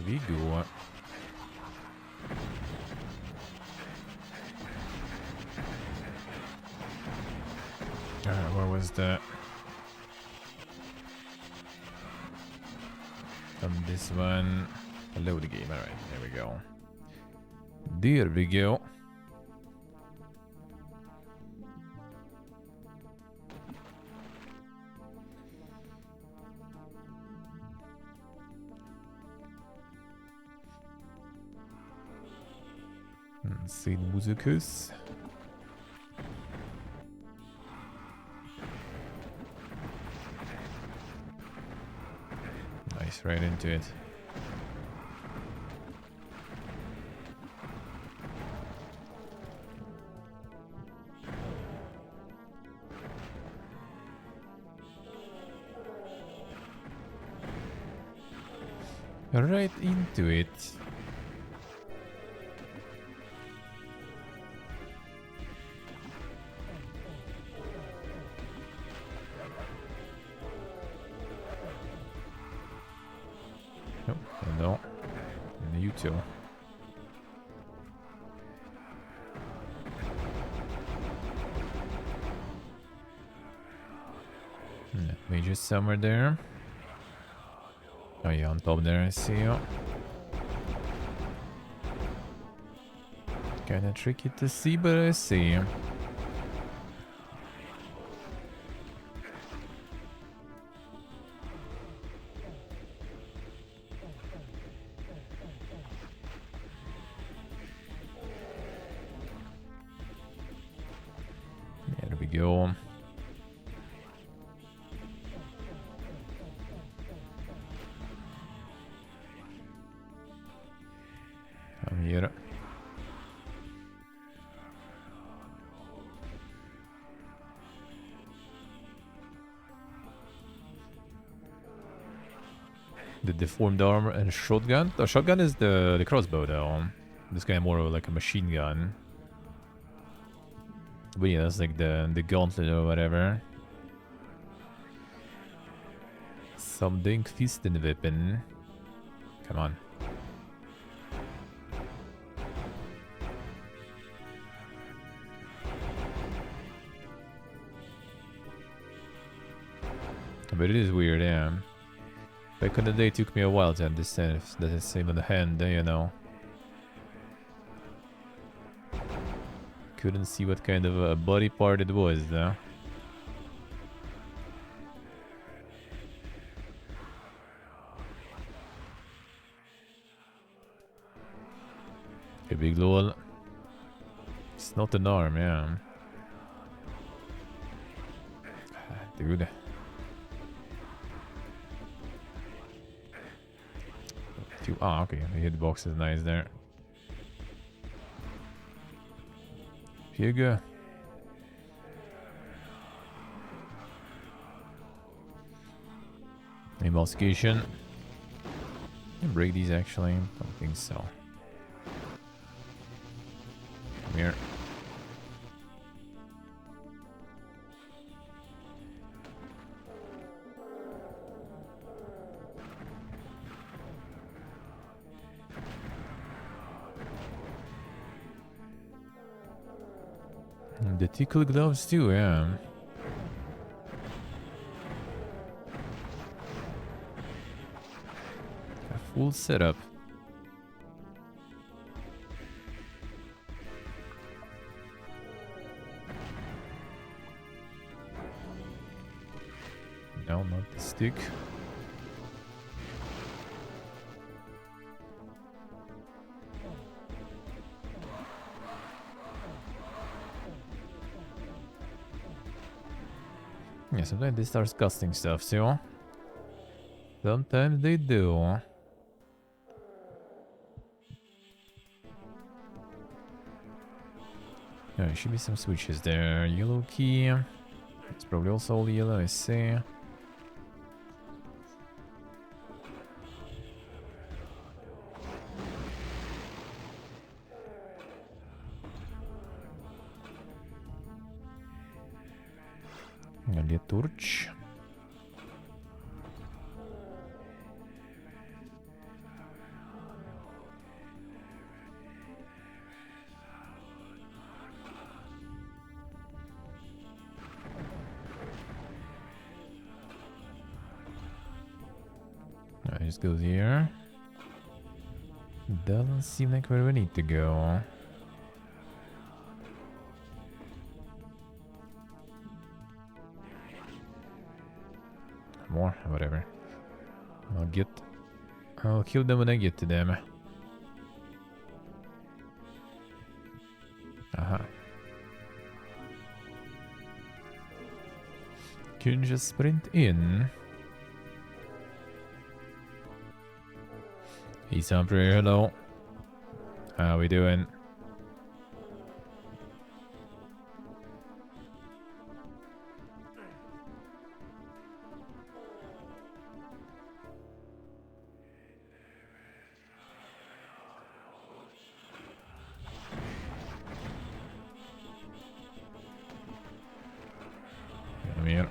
we go. Where was that? On this one. Hello, the game. Alright, there we go. There we go. Sehen Musikus. Nice, right into it. Right into it. No. You too. Major somewhere there. Oh yeah, on top there, I see you. Kinda tricky to see, but I see you. There we go. I'm here. The deformed armor and shotgun. The shotgun is the crossbow though. This guy more like a machine gun. But yeah, that's like the gauntlet or whatever. Something fist in the weapon. Come on. But it is weird, yeah. Back in the day, it took me a while to understand if that's the same on the hand, you know. Couldn't see what kind of a body part it was, though. A big lol. It's not an arm, yeah. Dude. Ah, okay. The hitbox is nice there. Here you go. Emulsification. Can break these actually? Don't think so. Come here. The tickle gloves too, yeah. A full setup. No, not the stick. Yeah, sometimes they start casting stuff too. Sometimes they do. There should be some switches there. Yellow key. It's probably also all yellow, I see. A torch. just goes here. Doesn't seem like where we need to go. More, whatever. I'll kill them when I get to them. Aha. Can just sprint in. He's on prayer, hello. How we doing? Come here.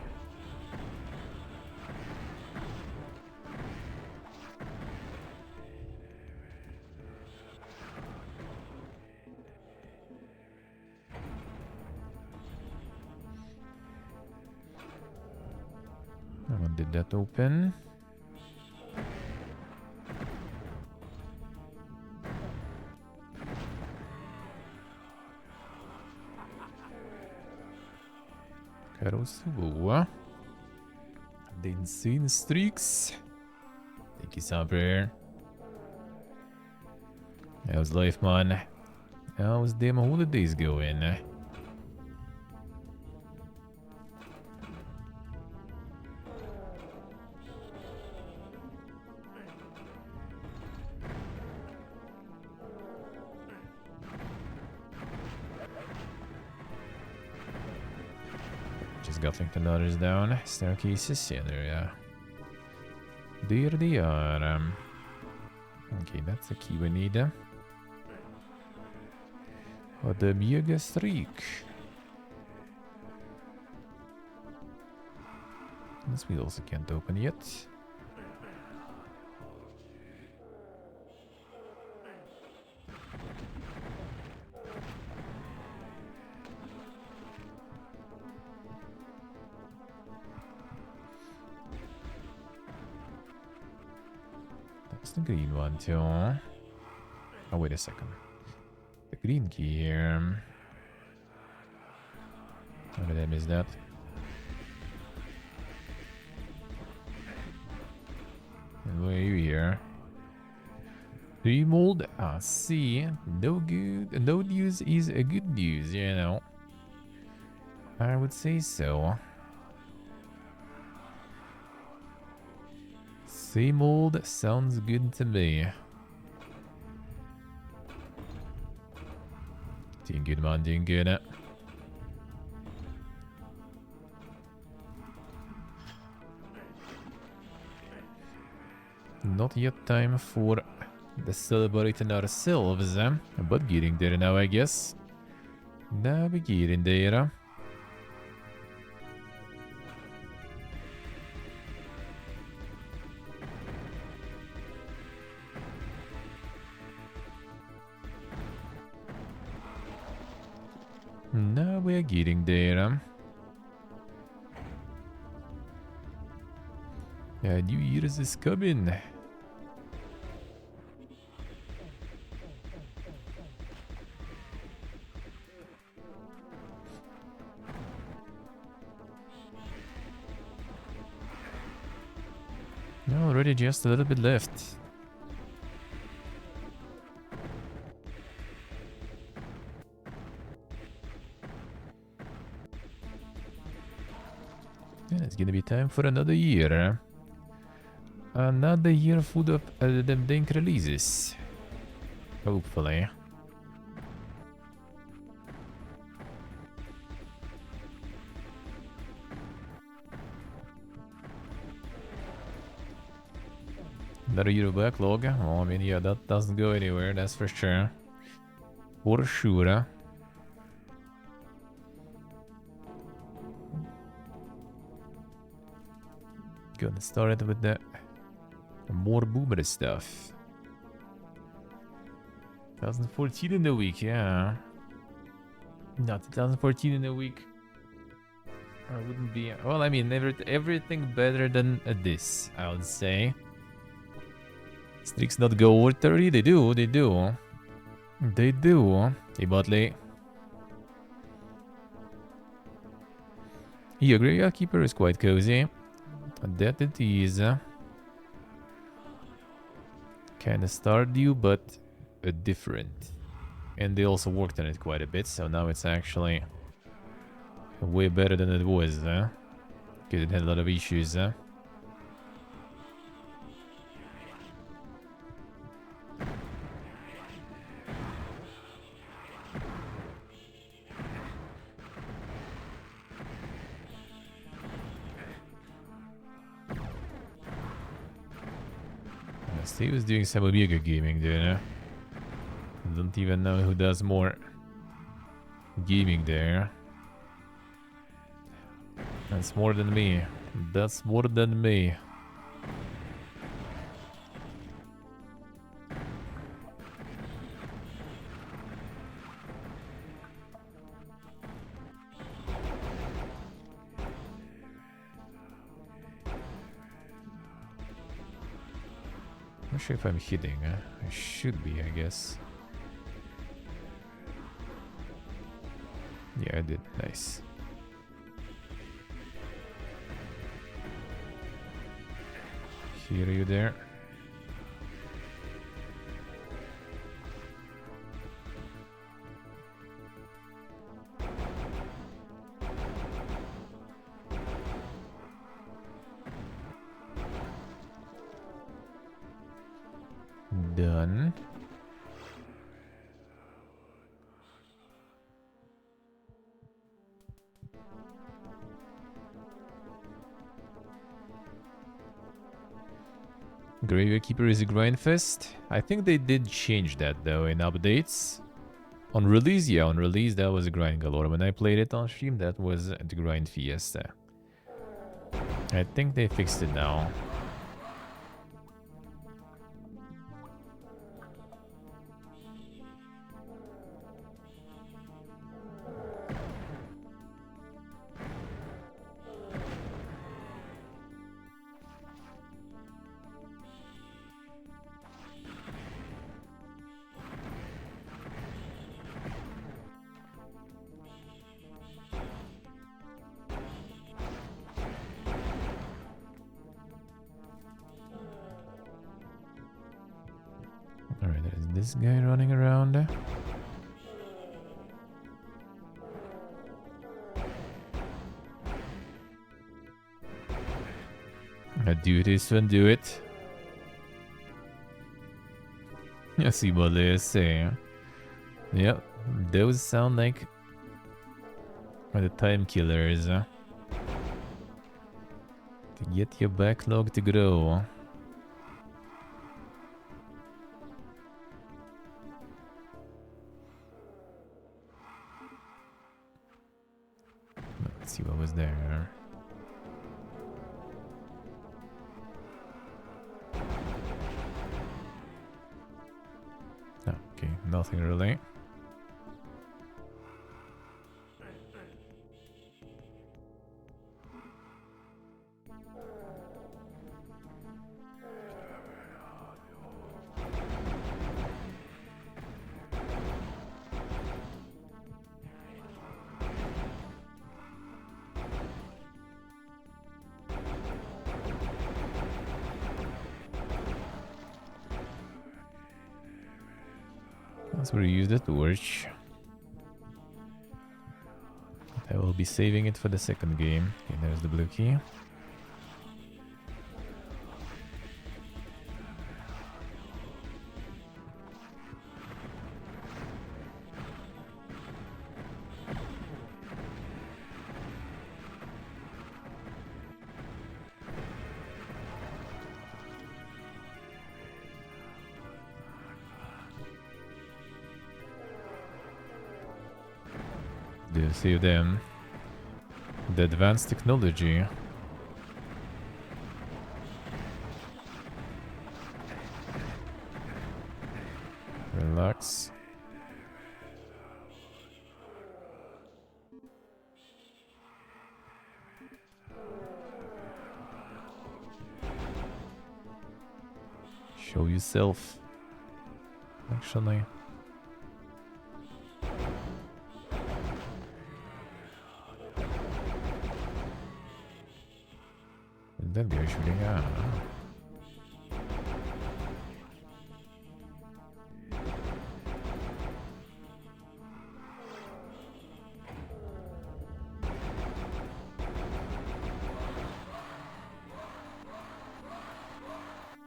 Did that open? Karosu. The insane streaks. Thank you, Sabre. How's life, man? How's them holidays going? Just got like the ladders down. Staircases. Yeah, there we are. There they are. Okay, that's the key we need. Oh, the mega streak. This we also can't open yet. That's the green one too. Oh, wait a second. The green key here. How did I miss that? And why are you here? Remold? Ah, see. No good. No news is a good news, you know. I would say so. Same old sounds good to me. Doing good, man, doing good. Not yet time for the celebrating ourselves, but getting there now, I guess. Now we're getting there. Now we're getting there. New Year's is coming. Already just a little bit left. And it's gonna be time for another year. Another year full of them dank releases. Hopefully. Another year of backlog. Well, I mean, yeah, that doesn't go anywhere, that's for sure. For sure. Gonna start with the more boomer stuff. 2014 in the week, yeah. Not 2014 in a week. I wouldn't be. Well, I mean, everything better than this, I would say. Streaks not go over 30? They do, they do. They do. Hey, Botley. Yeah, Graveyard Keeper is quite cozy. That it is. Kinda Stardew, but different. And they also worked on it quite a bit, so now it's actually way better than it was, because it had a lot of issues. Steve is doing some Omega gaming there. Don't even know who does more gaming there. That's more than me. That's more than me. Not sure if I'm hitting. I should be, I guess. Yeah, I did. Nice. Hear you there. Done. Graveyard Keeper is a grindfest. I think they did change that though in updates. On release, yeah, on release that was a grind galore. When I played it on stream, that was the grind fiesta. I think they fixed it now. Alright, there's this guy running around. Do this one, do it. I see what they're saying. Yep, those sound like the time killers. To get your backlog to grow. Let's see what was there. Okay, nothing really. Let's reuse the torch. I will be saving it for the second game. Okay, there's the blue key. Do save them. The advanced technology. Relax. Show yourself. Actually. That guy shooting out.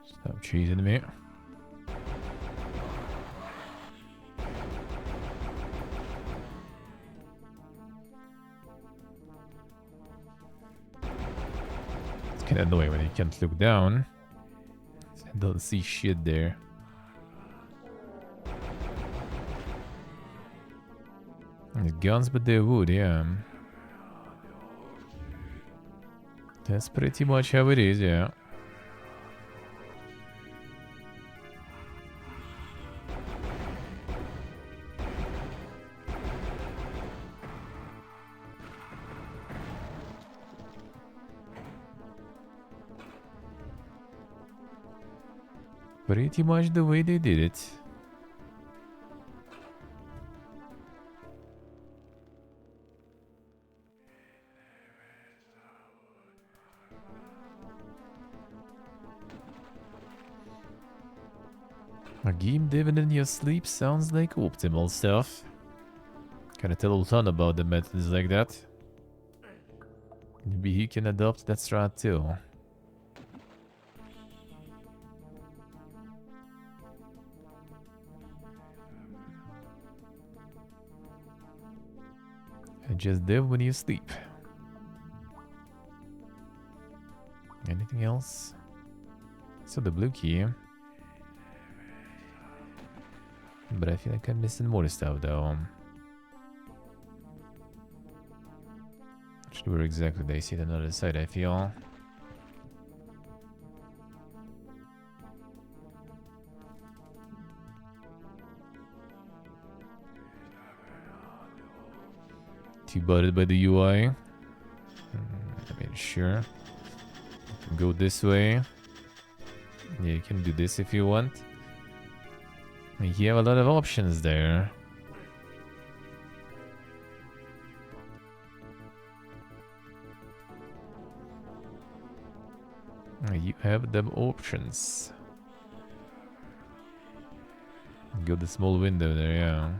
Stop cheesing me. It's kind of annoying when you can't look down. I don't see shit there. The guns, but they would, yeah. That's pretty much how it is, yeah. Pretty much the way they did it. A game diving in your sleep sounds like optimal stuff. Can I tell a ton about the methods like that? Maybe he can adopt that strat too. And just div when you sleep. Anything else? So the blue key. But I feel like I'm missing more stuff though. Actually, where exactly they see it on the other side, I feel. Too butted by the UI. I mean, sure. Go this way. Yeah, you can do this if you want. You have a lot of options there. You have them options. Go the small window there, yeah.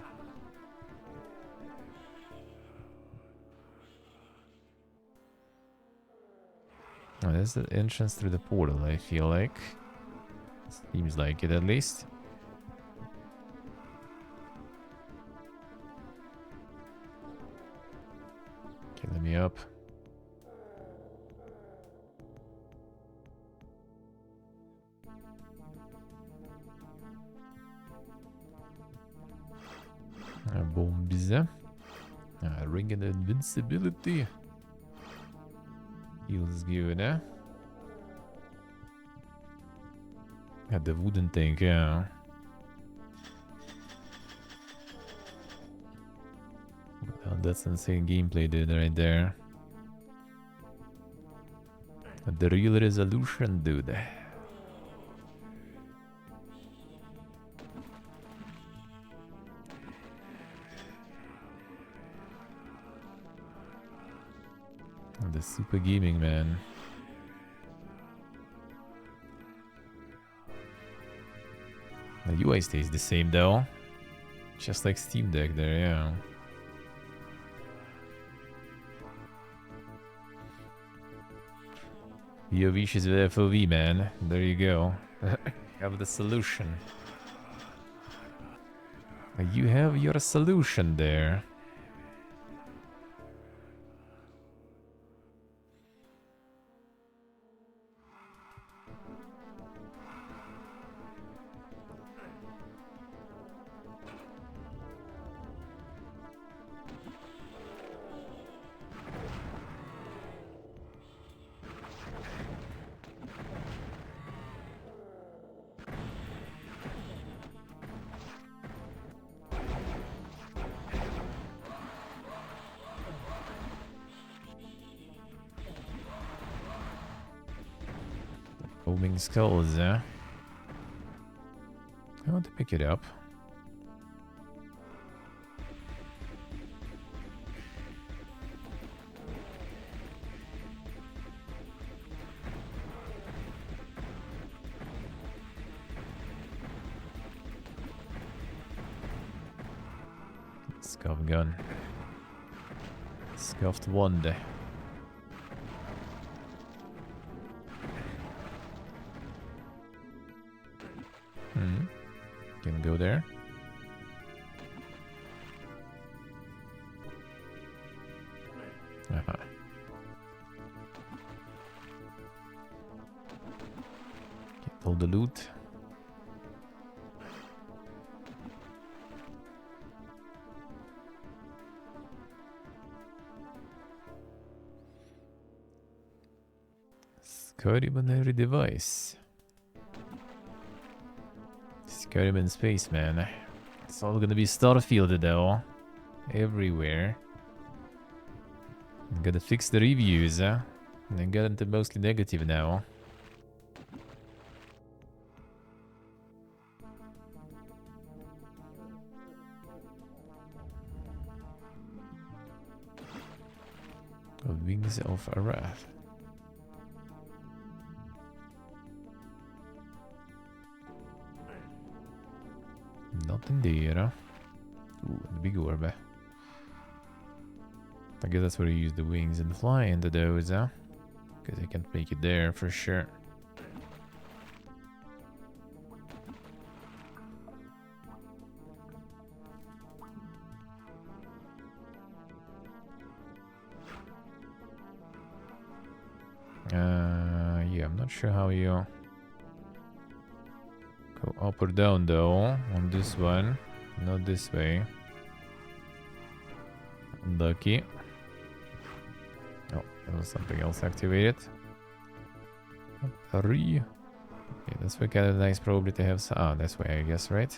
Oh, that's the entrance through the portal, I feel like. Seems like it at least. Okay, let me up. Bomb bize. Ring and invincibility. Heals given, eh? The wooden thing, yeah. Oh, that's insane gameplay, dude, right there. The real resolution, dude. The super gaming, man. The UI stays the same though. Just like Steam Deck there, yeah. VOV is with FOV, man. There you go. Have the solution. You have your solution there. Foaming skulls, eh? I want to pick it up. Scuff gun. Scuffed wand. Can go there. Get all the loot. Scary binary device. Scary space, man. It's all gonna be Starfield though. Everywhere. Gotta fix the reviews, huh? They got into mostly negative now. Wings of Wrath. Nothing there. Ooh, the big orb. I guess that's where you use the wings and fly into those, huh? Because I can't make it there for sure. Yeah, I'm not sure how you go up or down though on this one. Not this way. Lucky. Oh, there was something else activated. Three. Okay, that's why kind of nice probably to have. Ah, that's why I guess, right?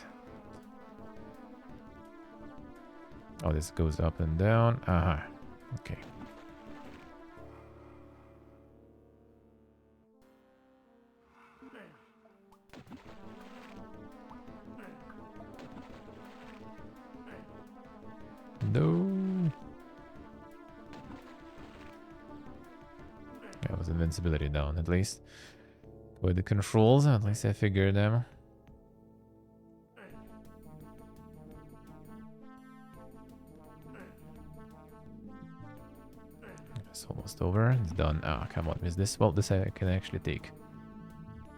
Oh, this goes up and down. Aha. Okay. No. That was invincibility down at least. With the controls, at least I figured them. It's almost over. It's done. Ah, come on. Is this? Well, this I can actually take.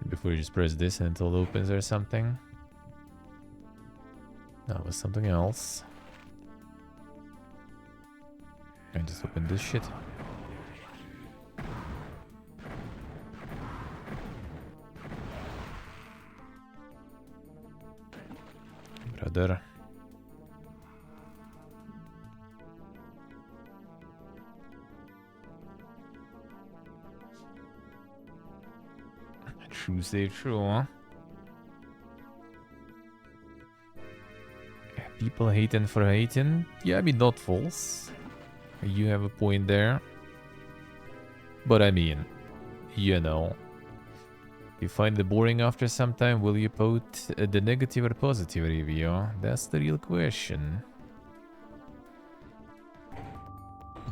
Before you just press this and it opens or something. That was something else. I just opened this shit. Brother. True save true, huh? People hating for hating. Yeah, I mean, not false. You have a point there. But I mean, you know. You find it boring after some time, will you put the negative or positive review? That's the real question.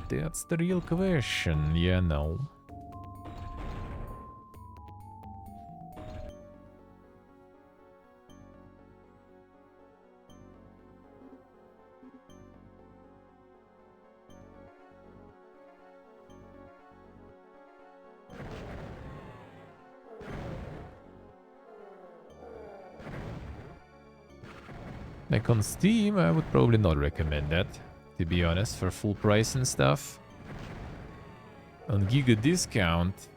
That's the real question, you know. Like on Steam, I would probably not recommend that, to be honest, for full price and stuff. On Giga Discount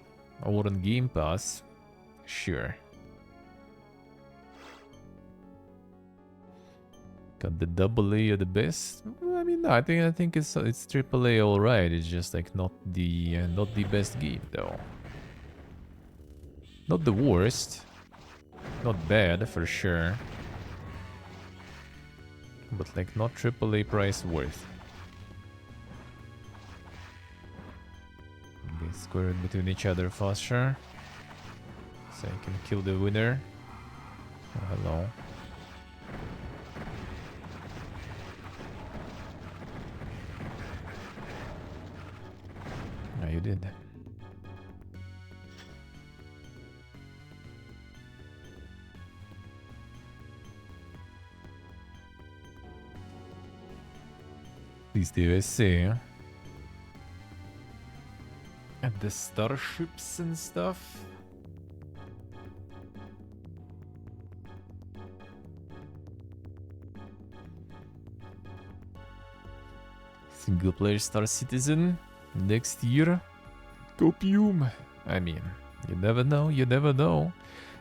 or on Game Pass, sure. Got the AA of the best. Well, I mean, no, I think it's AAA all right. It's just like not the best game though. Not the worst. Not bad for sure. But like not AAA price worth. They square it between each other faster. So I can kill the winner. Oh, hello. Yeah, you did. These USA. And the starships and stuff. Single player Star Citizen next year. Copium. I mean, you never know, you never know.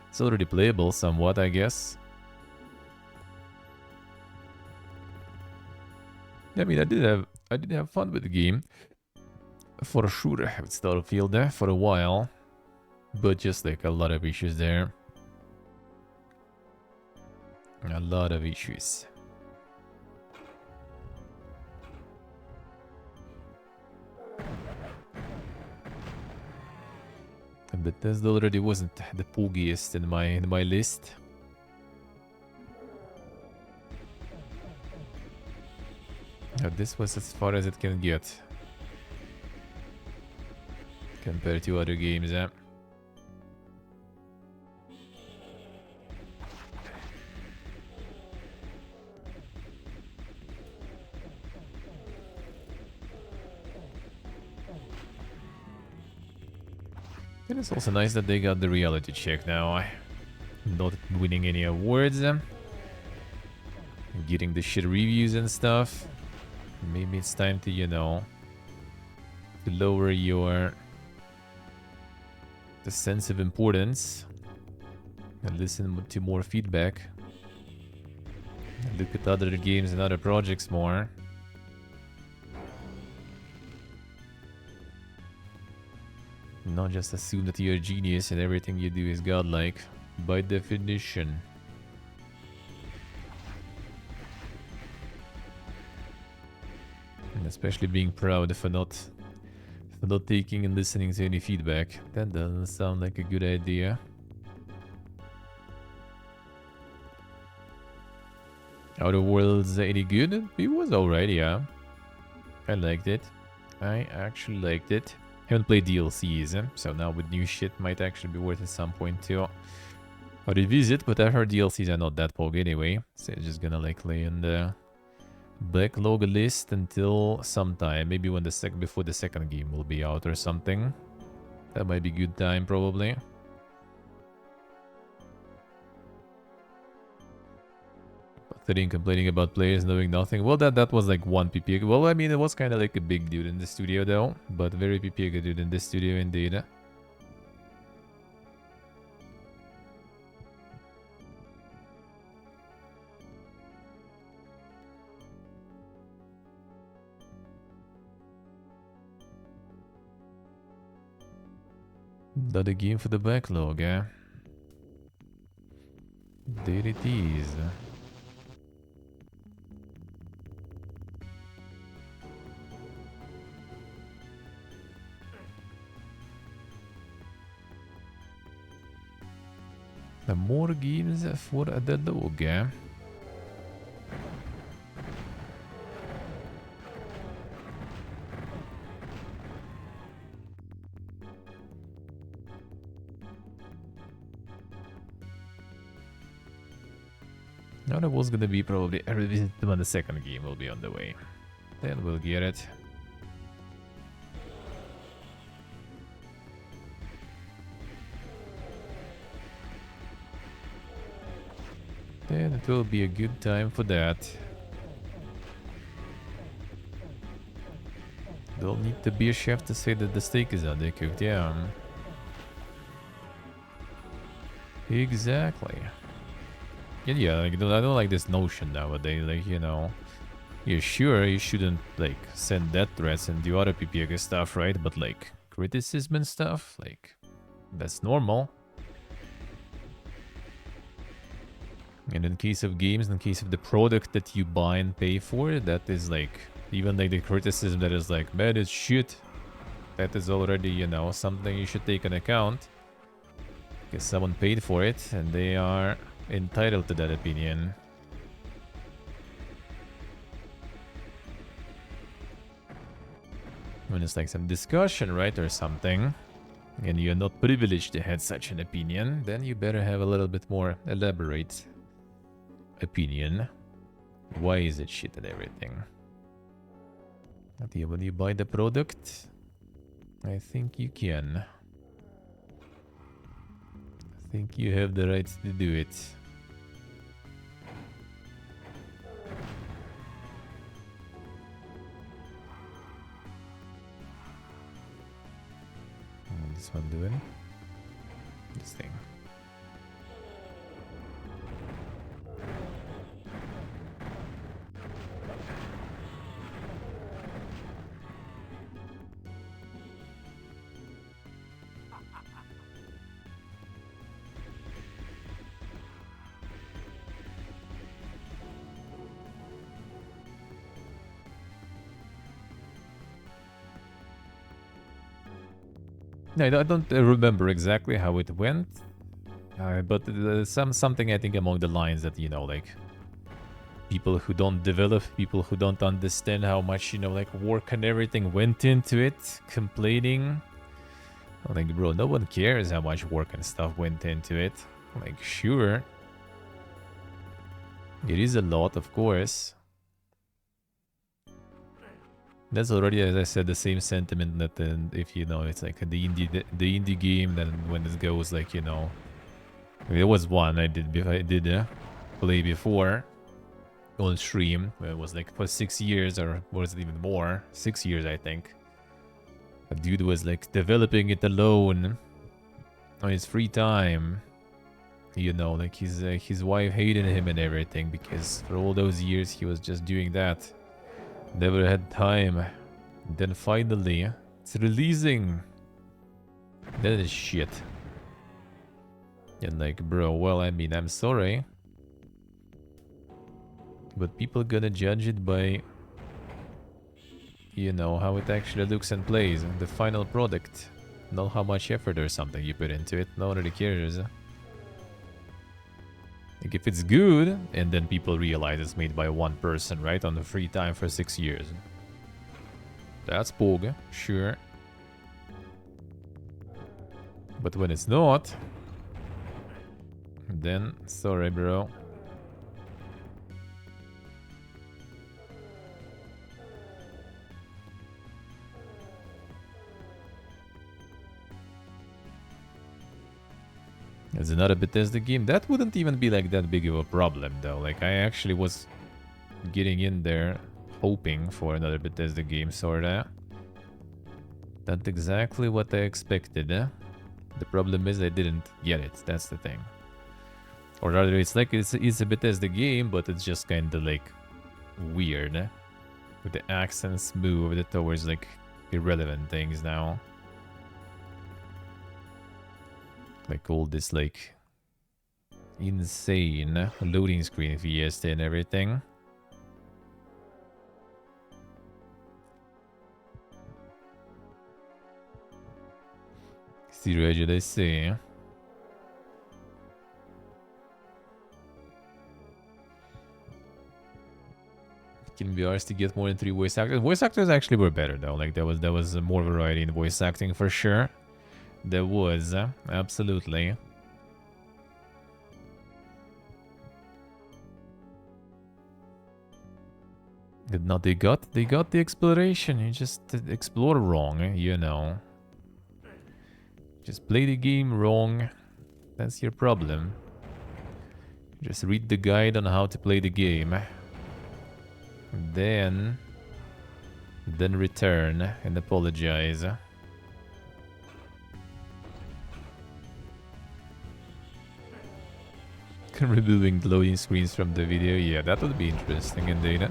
It's already playable somewhat, I guess. I mean, I did have fun with the game. For sure, with Starfield for a while. But just like a lot of issues there. A lot of issues. And Bethesda already wasn't the poogiest in my list. This was as far as it can get. Compared to other games, yeah. It is also nice that they got the reality check now. Not winning any awards. Getting the shit reviews and stuff. Maybe it's time to, you know, to lower the sense of importance and listen to more feedback. Look at other games and other projects more. Not just assume that you're a genius and everything you do is godlike, by definition. And especially being proud for not taking and listening to any feedback. That doesn't sound like a good idea. Outer Worlds any good? It was alright, yeah. I liked it. I actually liked it. Haven't played DLCs, so now with new shit might actually be worth at some point too. I'll revisit, but I heard DLCs are not that pog anyway, so it's just gonna like lay in the backlog list until sometime, maybe when before the second game will be out or something. That might be good time probably. Sitting complaining about players knowing nothing. Well, that was like one PPA. Well, I mean, it was kind of like a big dude in the studio though, but very PPA dude in the studio indeed. Another game for the backlog, eh? There it is. More games for the dog, eh? Now there was gonna be probably a revisit when the second game will be on the way. Then we'll get it. Then it will be a good time for that. They'll need the beer chef to say that the steak is undercooked, yeah. Exactly. And yeah, like, I don't like this notion nowadays, like, you know, yeah, sure, you shouldn't, like, send death threats and do other PPK stuff, right? But, like, criticism and stuff, like, that's normal. And in case of games, in case of the product that you buy and pay for, that is, like, even, like, the criticism that is, like, man, it's shit. That is already, you know, something you should take into account. Because someone paid for it, and they are entitled to that opinion. When it's like some discussion, right, or something, and you're not privileged to have such an opinion, then you better have a little bit more elaborate opinion. Why is it shit and everything? When you buy the product, I think you can. I think you have the right to do it. What's this one doing? This thing. No, I don't remember exactly how it went, but something I think along the lines that, you know, like, people who don't develop, people who don't understand how much, you know, like, work and everything went into it, complaining. I'm like, bro, no one cares how much work and stuff went into it. Like, sure, it is a lot, of course. That's already, as I said, the same sentiment that if, you know, it's like the indie game, then when it goes, like, you know, there was one I did play before on stream, where it was like for 6 years, or was it even more? 6 years, I think. A dude was like developing it alone on his free time. You know, like his wife hated him and everything because for all those years he was just doing that. Never had time. Then finally, it's releasing. That is shit. And like, bro, well, I mean, I'm sorry, but people gonna judge it by, you know, how it actually looks and plays, the final product, not how much effort or something you put into it. No one really cares. Like, if it's good, and then people realize it's made by one person, right, on the free time for 6 years, that's Pog, sure. But when it's not, then sorry, bro. It's another Bethesda game. That wouldn't even be like that big of a problem, though. Like, I actually was getting in there hoping for another Bethesda game, sorta. That's exactly what I expected. The problem is I didn't get it. That's the thing. Or rather, it's like it's a Bethesda game, but it's just kind of like weird. With the accents moved towards like irrelevant things now. Like all this like insane loading screen fiesta and everything. Si regge dai sé. Can be asked to get more than 3 voice actors. Voice actors actually were better though. Like there was more variety in voice acting for sure. There was absolutely. No, they got the exploration. You just explore wrong, you know. Just play the game wrong. That's your problem. Just read the guide on how to play the game. Then return and apologize. Removing loading screens from the video. Yeah, that would be interesting indeed.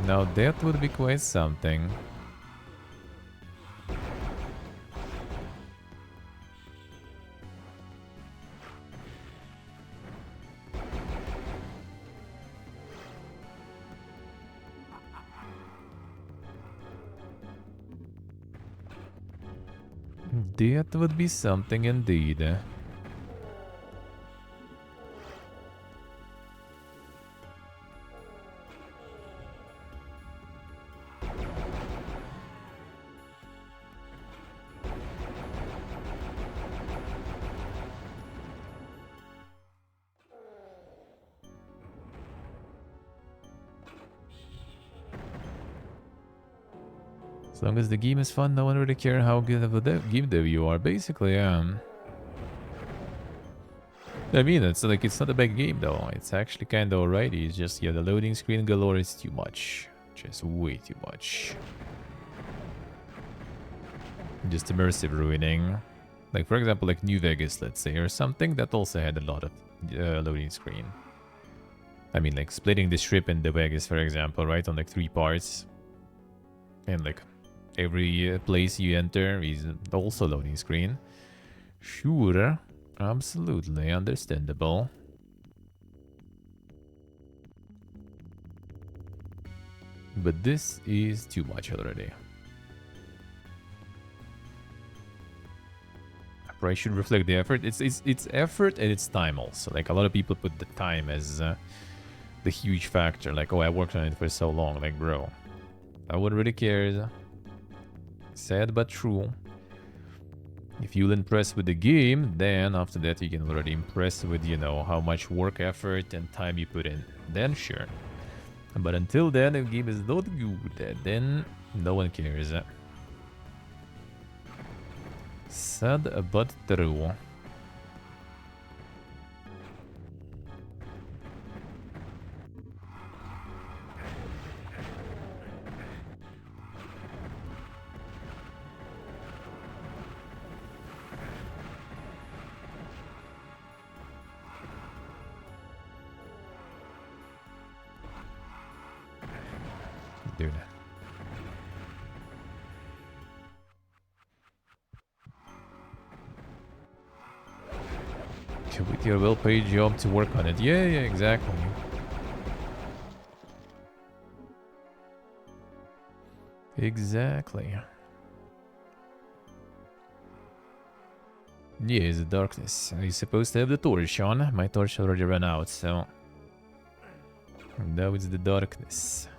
Now that would be quite something. That would be something indeed. As long as the game is fun, no one really cares how good of a game dev you are, basically, I mean, it's like, it's not a bad game though. It's actually kind of alright. It's just, yeah, the loading screen galore is too much. Just way too much. Just immersive ruining. Like, for example, like New Vegas, let's say, or something that also had a lot of loading screen. I mean, like splitting the strip in the Vegas, for example, right, on like 3 parts. And like every place you enter is also loading screen. Sure, absolutely understandable. But this is too much already. Price should reflect the effort. It's effort and it's time also. Like a lot of people put the time as the huge factor. Like, oh, I worked on it for so long. Like, bro, I wouldn't really care. Sad but true. If you'll impress with the game, then after that you can already impress with, you know, how much work, effort, and time you put in. Then sure. But until then, the game is not good. Then no one cares. Sad but true. Dude. With your well-paid job to work on it. Yeah, exactly. Exactly. Yeah, it's the darkness. You're supposed to have the torch on. My torch already ran out, so... Now it's the darkness.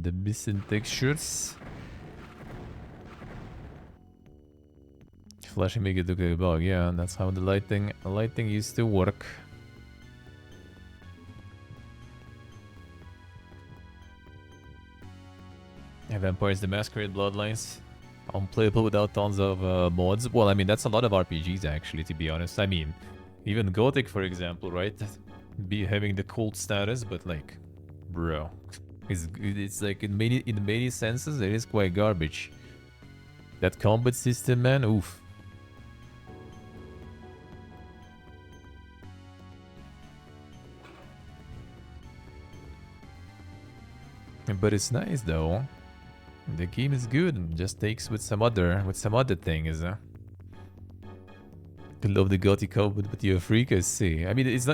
The missing textures. Flashing make it look like a bug. Yeah, that's how the lighting used to work. Yeah, Vampires the Masquerade Bloodlines. Unplayable without tons of mods. Well, I mean, that's a lot of RPGs actually, to be honest. I mean, even Gothic, for example, right? Be having the cult status, but like, bro. It's like in many senses it is quite garbage. That combat system, man, oof. But it's nice though. The game is good. It just takes with some other things. I love the gothic combat, but you're a freak. I see. I mean, it's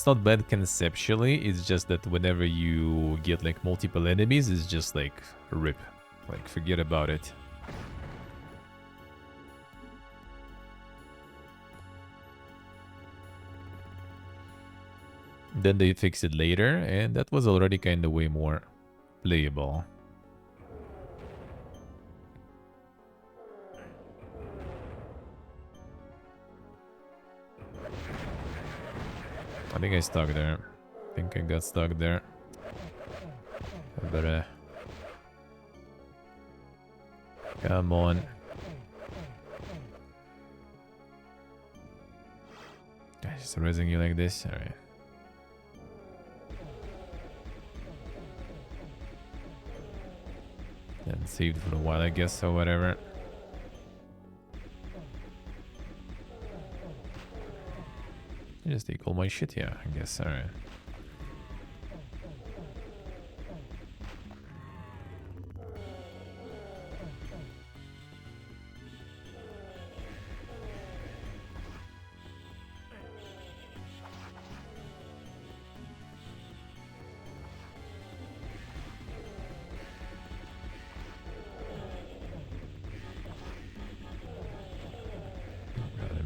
not bad conceptually. It's just that whenever you get like multiple enemies, it's just like rip. Like forget about it. Then they fix it later, and that was already kind of way more playable. I think I stuck there. I think I got stuck there. But come on. Just raising you like this. Alright. And saved for a while, I guess, or whatever. Just take all my shit here, I guess. Alright.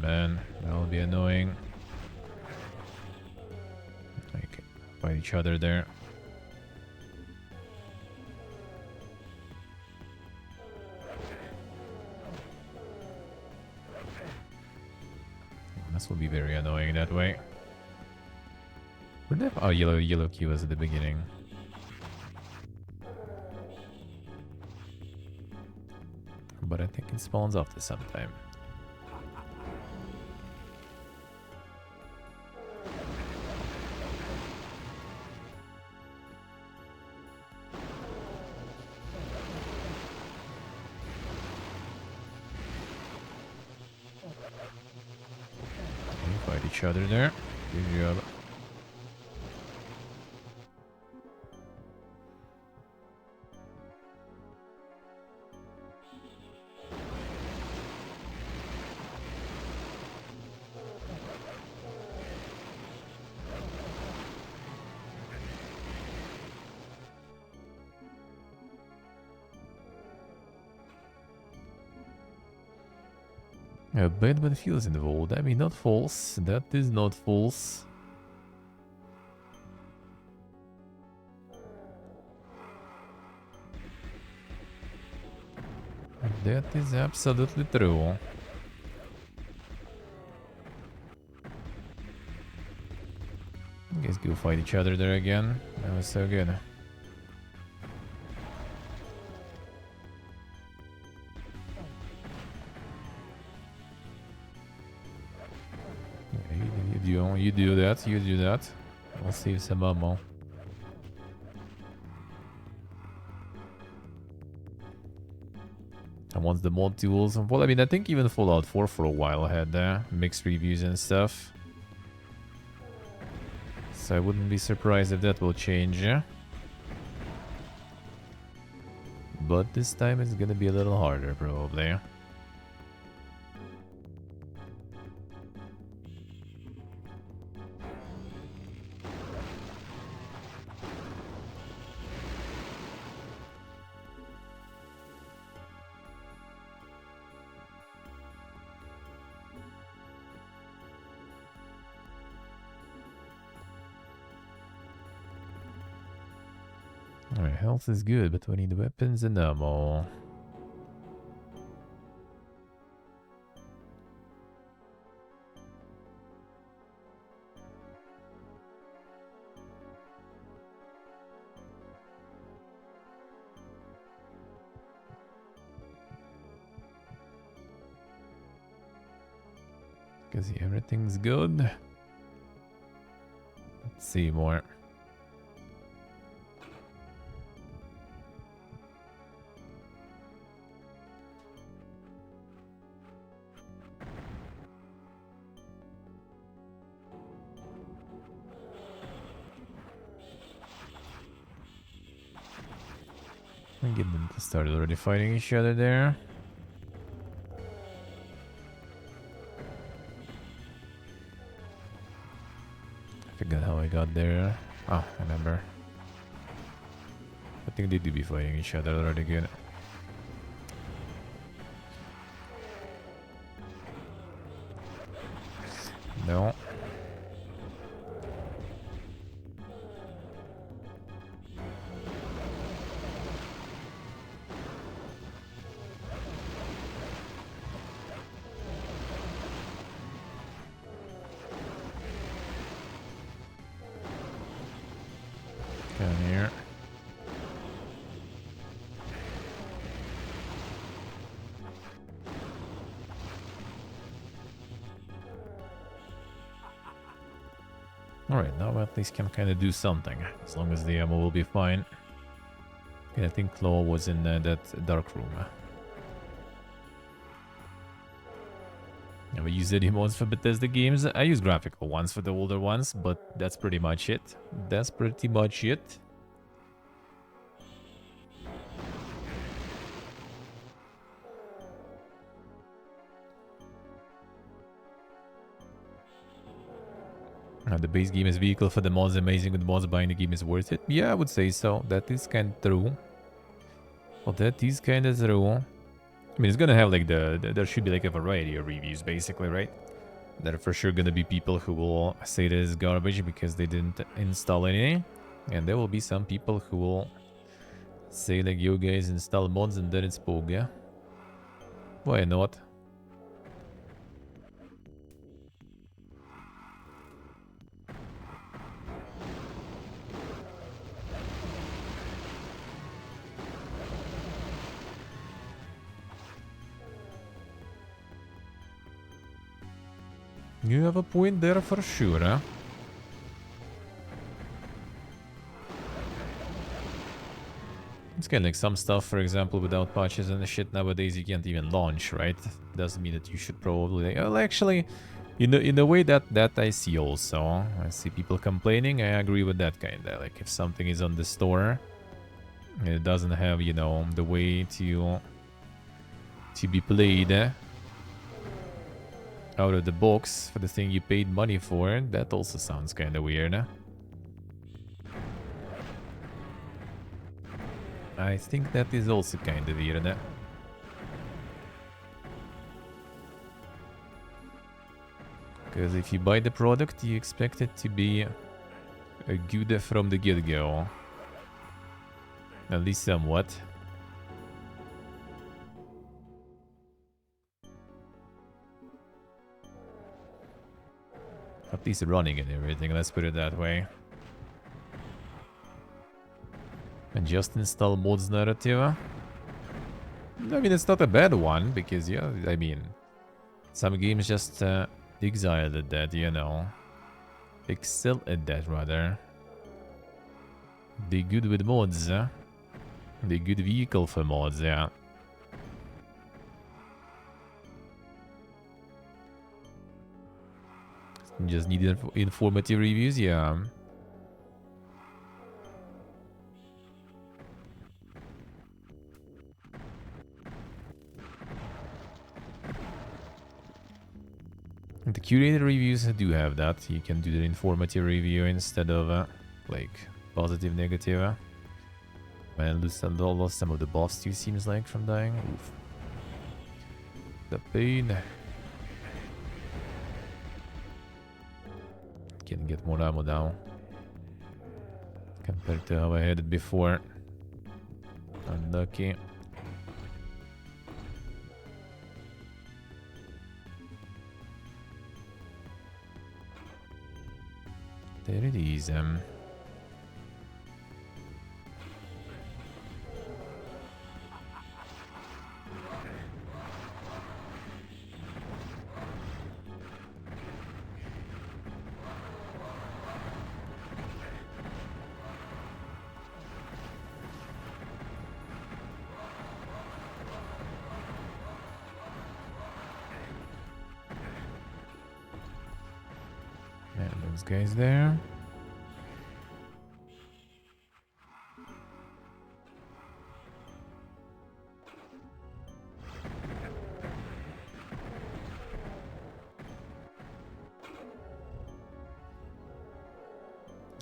Man, that'll be annoying. Like, fight each other there. This will be very annoying that way. Oh, yellow key was at the beginning. But I think it spawns after some time. Fight each other there. Good job. A bit but feels involved. I mean, not false. That is not false. That is absolutely true. You guys go fight each other there again. That was so good. You do that, you do that. I'll save some ammo. And once the mod tools, well, I mean, I think even Fallout 4 for a while had mixed reviews and stuff. So I wouldn't be surprised if that will change. But this time it's gonna be a little harder, probably. Alright, health is good, but we need weapons and ammo. Because everything's good. Let's see more. And get them started already fighting each other there. I forgot how I got there. Ah, I remember. I think they do be fighting each other already good. No. Down here. Alright, now at least can kind of do something, as long as the ammo will be fine. Okay, I think Claw was in that dark room. Never used any mods for Bethesda games. I use graphical ones for the older ones, but that's pretty much it. That's pretty much it. The base game is vehicle for the mods, amazing with mods, buying the game is worth it. Yeah, I would say so. That is kind of true. Well, that is kind of true. I mean, it's gonna have like there should be like a variety of reviews, basically, right? There are for sure gonna be people who will say this is garbage because they didn't install anything. And there will be some people who will say like, you guys install mods and then it's Pog, yeah? Why not? You have a point there for sure, huh? It's kind of like some stuff, for example, without patches and the shit nowadays you can't even launch, right? Doesn't mean that you should probably... Well, actually, in the way that I see also, I see people complaining, I agree with that kind of. Like, if something is on the store, and it doesn't have, you know, the way to be played out of the box for the thing you paid money for, that also sounds kind of weird, huh? I think that is also kind of weird, huh? Because if you buy the product, you expect it to be good from the get-go. At least somewhat. At least running and everything, let's put it that way. And just install mods narrative. I mean, it's not a bad one, because, yeah, I mean, some games just exiled at that, you know. Excel at that, rather. They're good with mods, huh? They're good vehicle for mods, yeah. Just need informative reviews, yeah. The curated reviews do have that. You can do the informative review instead of, like, positive, negative. Man, lost some of the buffs too, seems like, from dying. Oof. The pain. Can get more ammo now. Compared to how I had it before. Unlucky. There it is. Those guys there.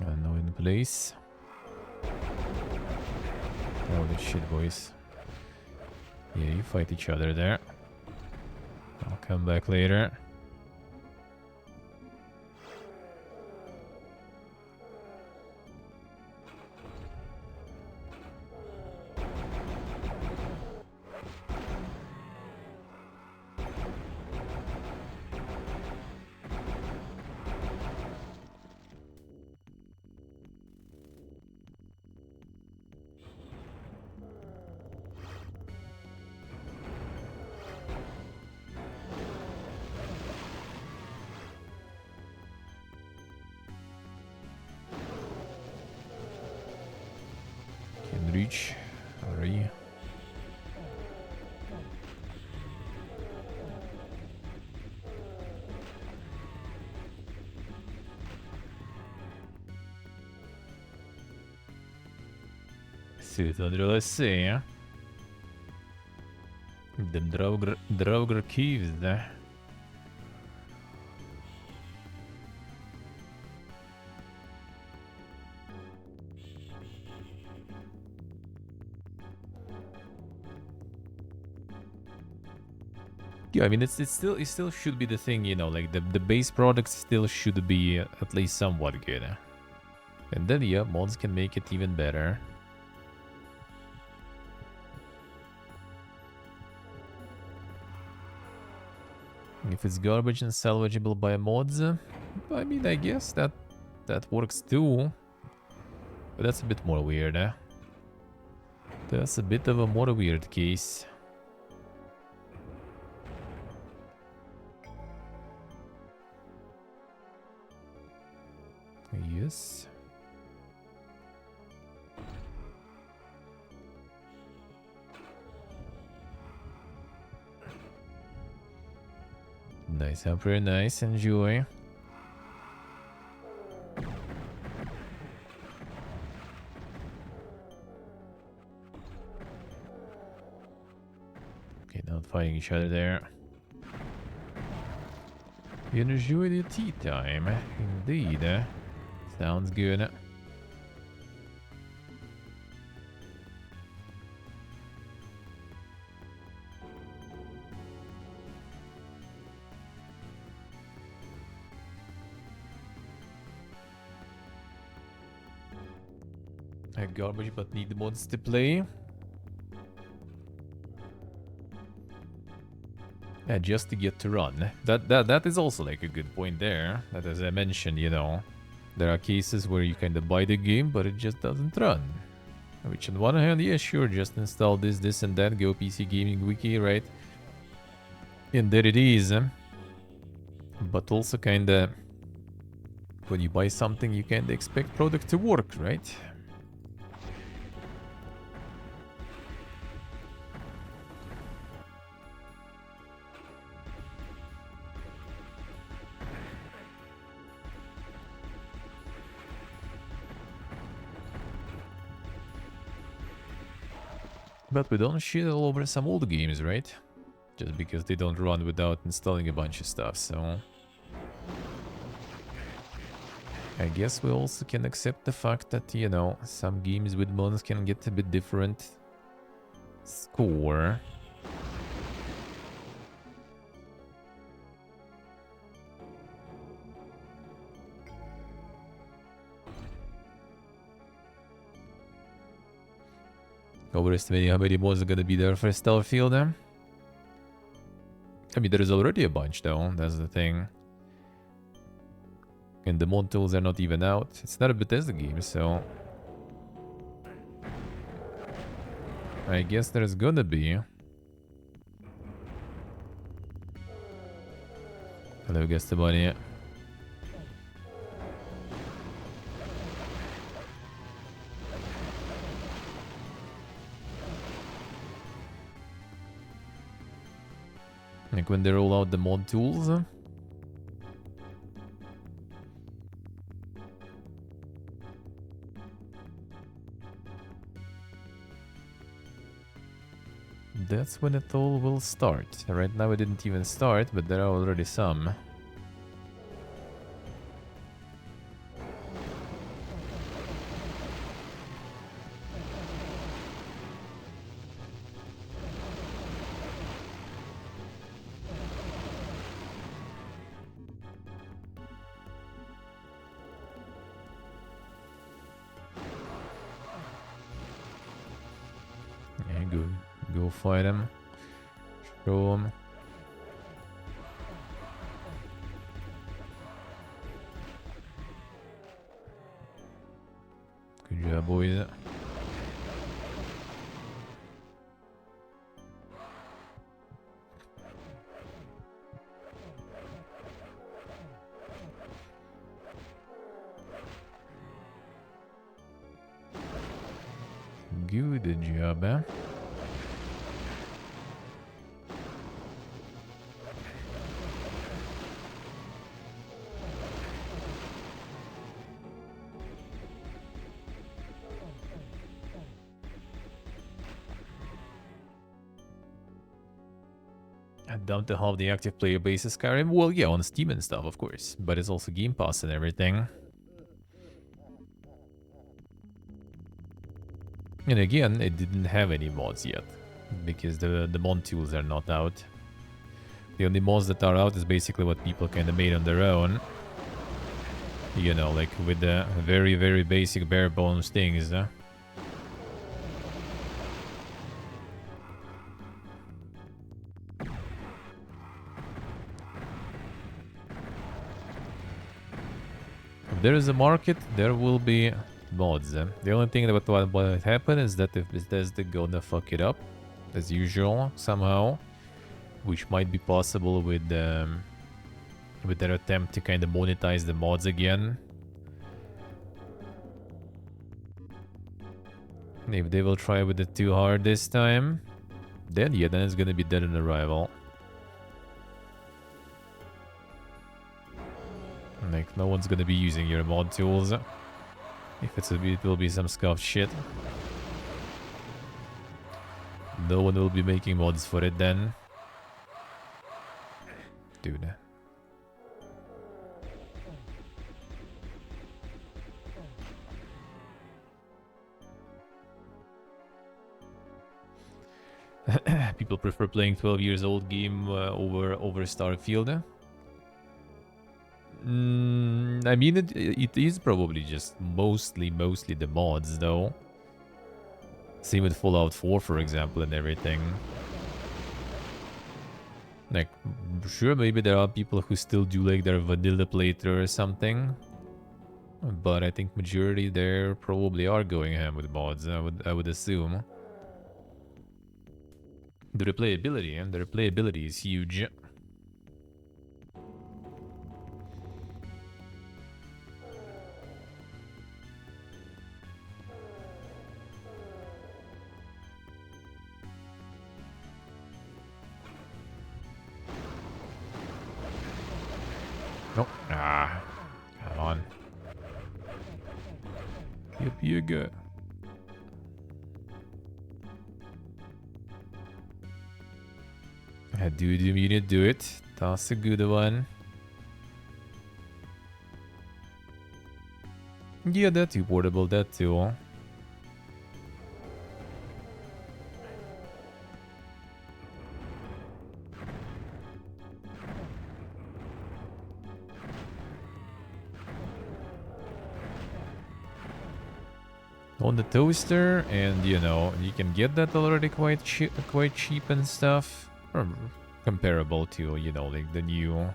Now in place. Holy shit, boys. Yeah, you fight each other there. I'll come back later. Can reach. Hurry. Sitter och se. Den droger kivde. Yeah, I mean it still should be the thing, you know, like the base products still should be at least somewhat good. And then yeah, mods can make it even better. If it's garbage and salvageable by mods, I mean, I guess that works too. But that's a bit more weird, eh? That's a bit of a more weird case. Nice, very nice. Enjoy. Okay, not fighting each other there. You enjoy the tea time. Indeed. Sounds good. Garbage, but need the mods to play. Yeah, just to get to run. That is also like a good point there. That, as I mentioned, you know, there are cases where you kind of buy the game, but it just doesn't run. Which on one hand, yeah, sure, just install this and that, go PC Gaming Wiki, right? And there it is. But also kind of, when you buy something, you kind of expect product to work, right? But we don't shit all over some old games, right? Just because they don't run without installing a bunch of stuff, so... I guess we also can accept the fact that, you know, some games with mods can get a bit different score. Overestimating how many mods are gonna be there for Starfield, eh? I mean, there is already a bunch, though. That's the thing. And the mod tools are not even out. It's not a Bethesda game, so... I guess there's gonna be. Hello, guess the money. Like when they roll out the mod tools. That's when it all will start. Right now it didn't even start, but there are already some. Go fight him. Show him. Good job, boys. Good job, eh? Down to half the active player base is Skyrim. Well, yeah, on Steam and stuff, of course. But it's also Game Pass and everything. And again, it didn't have any mods yet. Because the mod tools are not out. The only mods that are out is basically what people kind of made on their own. You know, like with the very, very basic bare bones things. If there is a market, there will be mods. The only thing that what happen is that if Bethesda gonna fuck it up, as usual, somehow, which might be possible with their attempt to kind of monetize the mods again. If they will try with it too hard this time, then yeah, then it's gonna be dead on arrival. Like, no one's gonna be using your mod tools. If it will be some scuffed shit. No one will be making mods for it then. Dude. People prefer playing 12 years old game over Starfield. I mean, it is probably just mostly the mods, though. Same with Fallout 4, for example, and everything. Like, sure, maybe there are people who still do like their vanilla playthrough or something. But I think majority there probably are going ham with mods, I would assume. The replayability is huge. Nope. Ah, come on. Yep, you good. Do you need to do it? That's a good one. Yeah, that too portable, that too. On the toaster, and you know, you can get that already quite cheap and stuff. Or comparable to, you know, like the new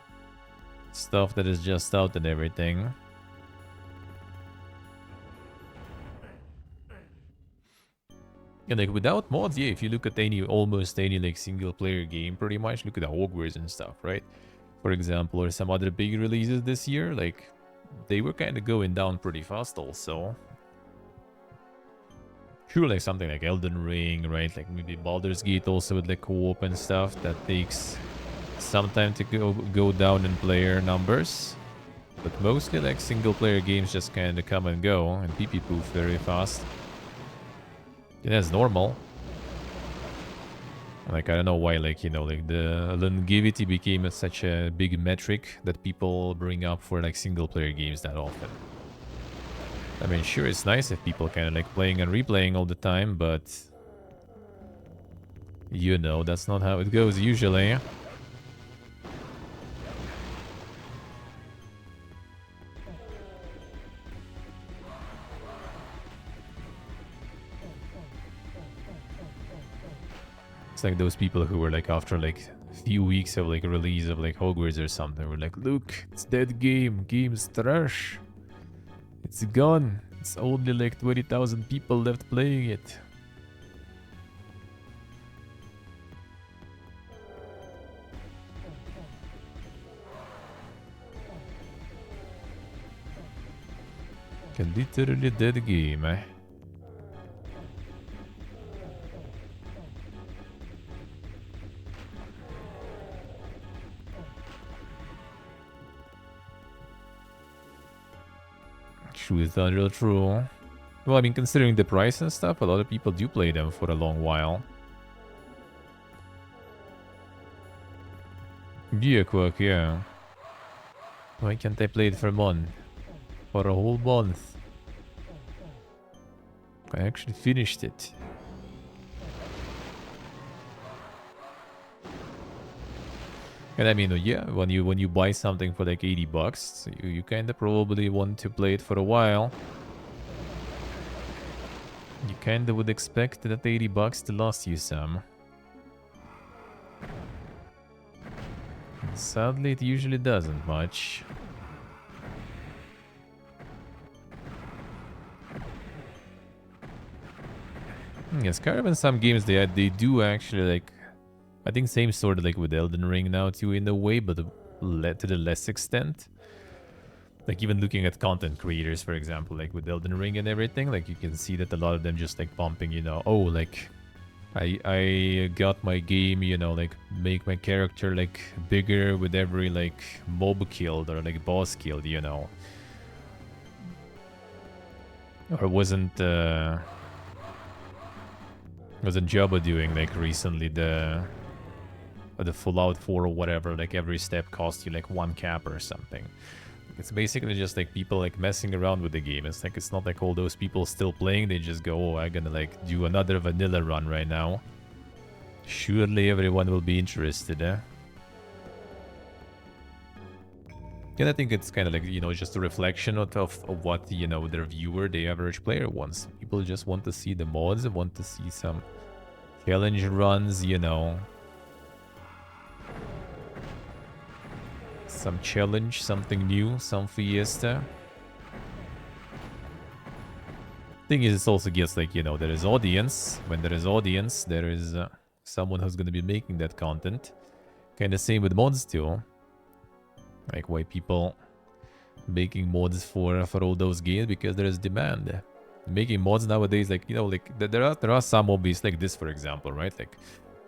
stuff that is just out and everything. And like without mods, yeah, if you look at almost any like single player game, pretty much look at the Hogwarts and stuff, right? For example, or some other big releases this year, like they were kind of going down pretty fast also. Sure, like something like Elden Ring, right? Like maybe Baldur's Gate also with like co-op and stuff that takes some time to go down in player numbers. But mostly like single player games just kind of come and go and pee poof very fast. And that's normal. Like, I don't know why, like, you know, like the longevity became such a big metric that people bring up for like single player games that often. I mean, sure, it's nice if people kind of like playing and replaying all the time, but you know, that's not how it goes usually. It's like those people who were like after like a few weeks of like release of like Hogwarts or something, were like, look, it's dead game, game's trash. It's gone. It's only like 20,000 people left playing it. A literally dead game, eh? Truth, unreal true. Well, I mean, considering the price and stuff, a lot of people do play them for a long while. Yeah, Quirk, yeah. Why can't I play it for a month? For a whole month. I actually finished it. And I mean, yeah, when you buy something for like 80 bucks, you kind of probably want to play it for a while. You kind of would expect that 80 bucks to last you some. Sadly, it usually doesn't much. Yes, Skyrim and some games they do actually like, I think same sort of like with Elden Ring now too in a way, but to the less extent. Like even looking at content creators, for example, like with Elden Ring and everything, like you can see that a lot of them just like pumping, you know, oh, like I got my game, you know, like make my character like bigger with every like mob killed or like boss killed, you know. Or wasn't Jabba doing like recently the Fallout 4 or whatever, like every step cost you like 1 cap or something. It's basically just like people like messing around with the game. It's like it's not like all those people still playing, they just go, oh, I'm gonna like do another vanilla run right now. Surely everyone will be interested, eh? And I think it's kind of like, you know, just a reflection of what, you know, their viewer, the average player wants. People just want to see the mods, want to see some challenge runs, you know. Some challenge, something new, some fiesta. Thing is, it also gets like, you know, there is audience. When there is audience, there is someone who's going to be making that content. Kind of same with mods too. Like why people making mods for all those games, because there is demand. Making mods nowadays, like, you know, like there are some hobbies like this, for example, right? Like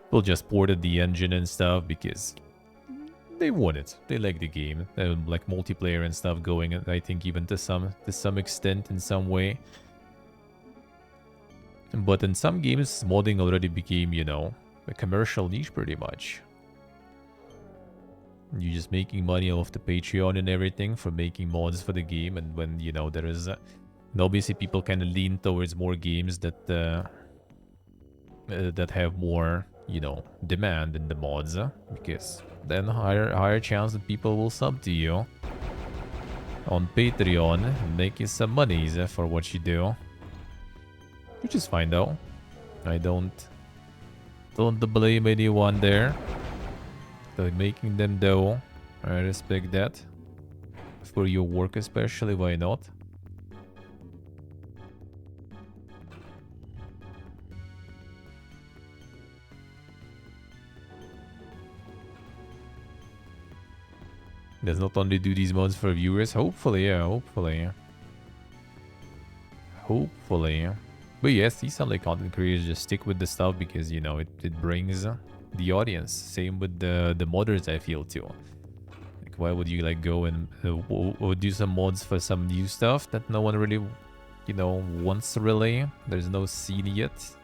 people just ported the engine and stuff because they want it. They like the game. Like multiplayer and stuff going, I think even to some extent in some way. But in some games, modding already became, you know, a commercial niche pretty much. You're just making money off the Patreon and everything for making mods for the game. And when, you know, there is... and obviously people kind of lean towards more games that that have more, you know, demand in the mods. Because then higher chance that people will sub to you on Patreon and make you some monies for what you do. Which is fine though. I don't blame anyone there. So making them though, I respect that. For your work especially, why not? Does not only do these mods for viewers, hopefully, yeah, hopefully. Hopefully. But yes, these sound like content creators just stick with the stuff because, you know, it brings the audience. Same with the modders, I feel, too. Like, why would you, like, go and do some mods for some new stuff that no one really, you know, wants really? There's no scene yet.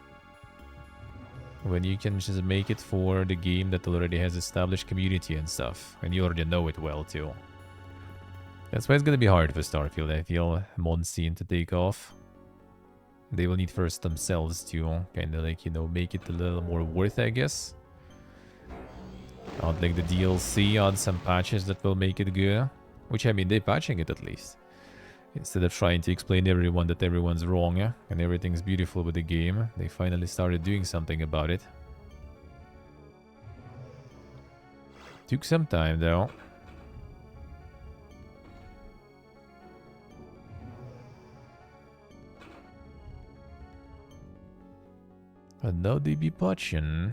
When you can just make it for the game that already has established community and stuff. And you already know it well, too. That's why it's gonna be hard for Starfield, I feel, mod scene to take off. They will need first themselves to kind of like, you know, make it a little more worth, I guess. Add like the DLC, add some patches that will make it good. Which, I mean, they're patching it at least. Instead of trying to explain to everyone that everyone's wrong and everything's beautiful with the game, they finally started doing something about it. Took some time though. And now they be patching.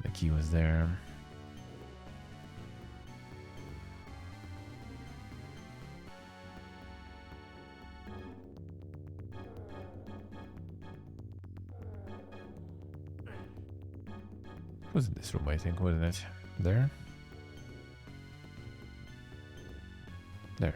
The key was there. Was in this room, I think, wasn't it? There? There.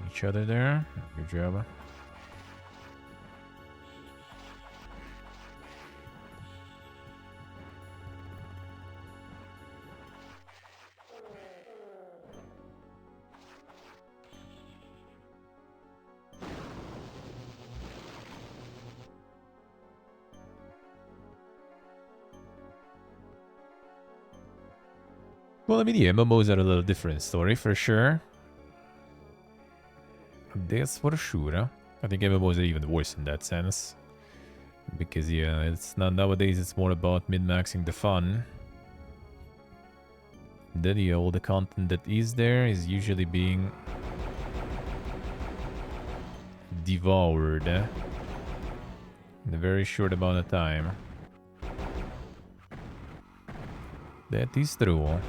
Each other there. Good job. Well, I mean, yeah, MMOs are a little different story for sure. That's for sure. I think MMOs are even worse in that sense. Because, yeah, it's not nowadays, it's more about min-maxing the fun. Then, yeah, all the content that is there is usually being devoured in a very short amount of time. That is true.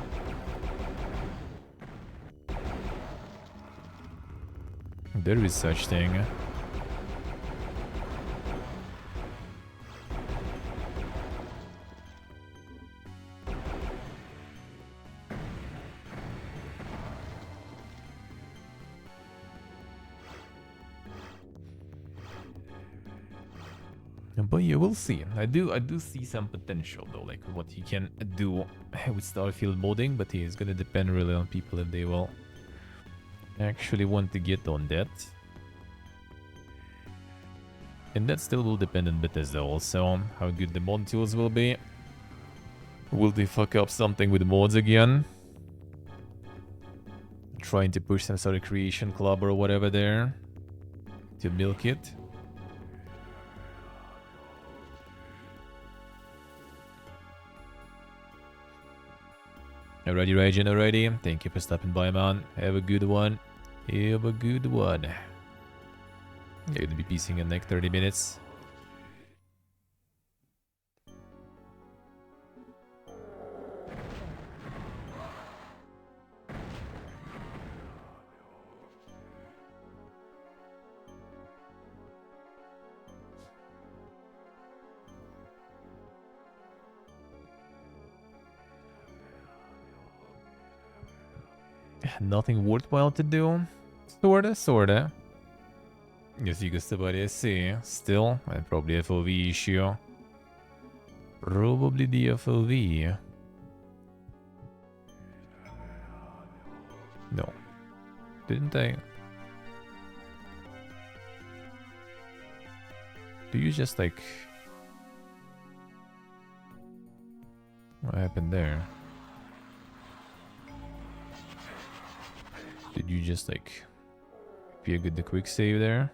There is such thing. But yeah, we'll see. I do see some potential though, like what he can do with Starfield modding, but it's gonna depend really on people if they will actually want to get on that. And that still will depend on Bethesda also, how good the mod tools will be. Will they fuck up something with mods again? Trying to push some sort of creation club or whatever there to milk it. Alrighty, Raging, already. Thank you for stopping by, man. Have a good one. Have a good one. I'm gonna be piecing in like 30 minutes. Nothing worthwhile to do? Sorta. Yes, you can still see. Still, and probably FOV issue. Probably the FOV. No. Didn't I? Do you just like... What happened there? Did you just like... Be a good the quick save there?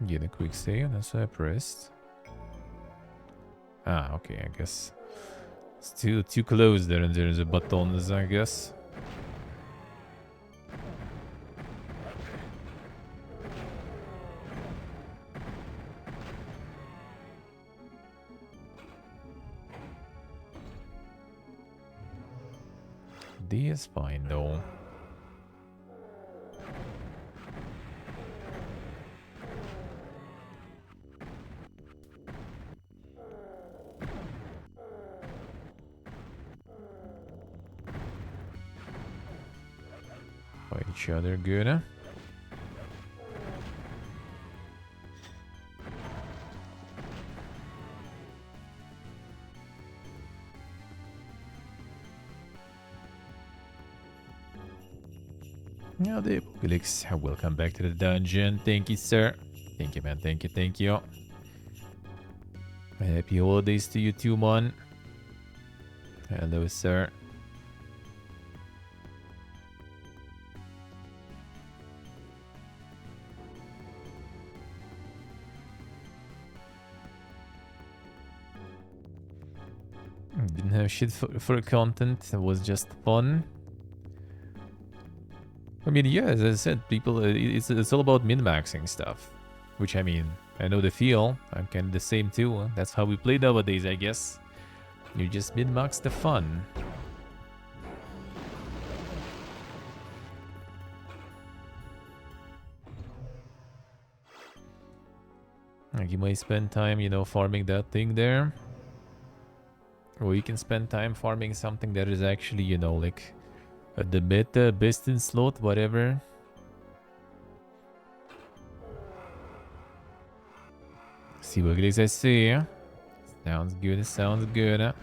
Yeah, the quick save, that's what I pressed. Ah, okay, I guess. It's too close there and there's a buttons, I guess. D is fine though. Fight each other good, huh? Yeah, the Felix, welcome back to the dungeon. Thank you, sir. Thank you, man. Thank you. Happy holidays to you too, man. Hello, sir. Didn't have shit for content. It was just fun. I mean, yeah, as I said, people, it's all about min-maxing stuff. Which, I mean, I know the feel. I'm kind of the same too. That's how we play nowadays, I guess. You just min-max the fun. Like, you might spend time, you know, farming that thing there. Or you can spend time farming something that is actually, you know, like... the meta, best in slot, whatever. See what it is I see. Sounds good, sounds good.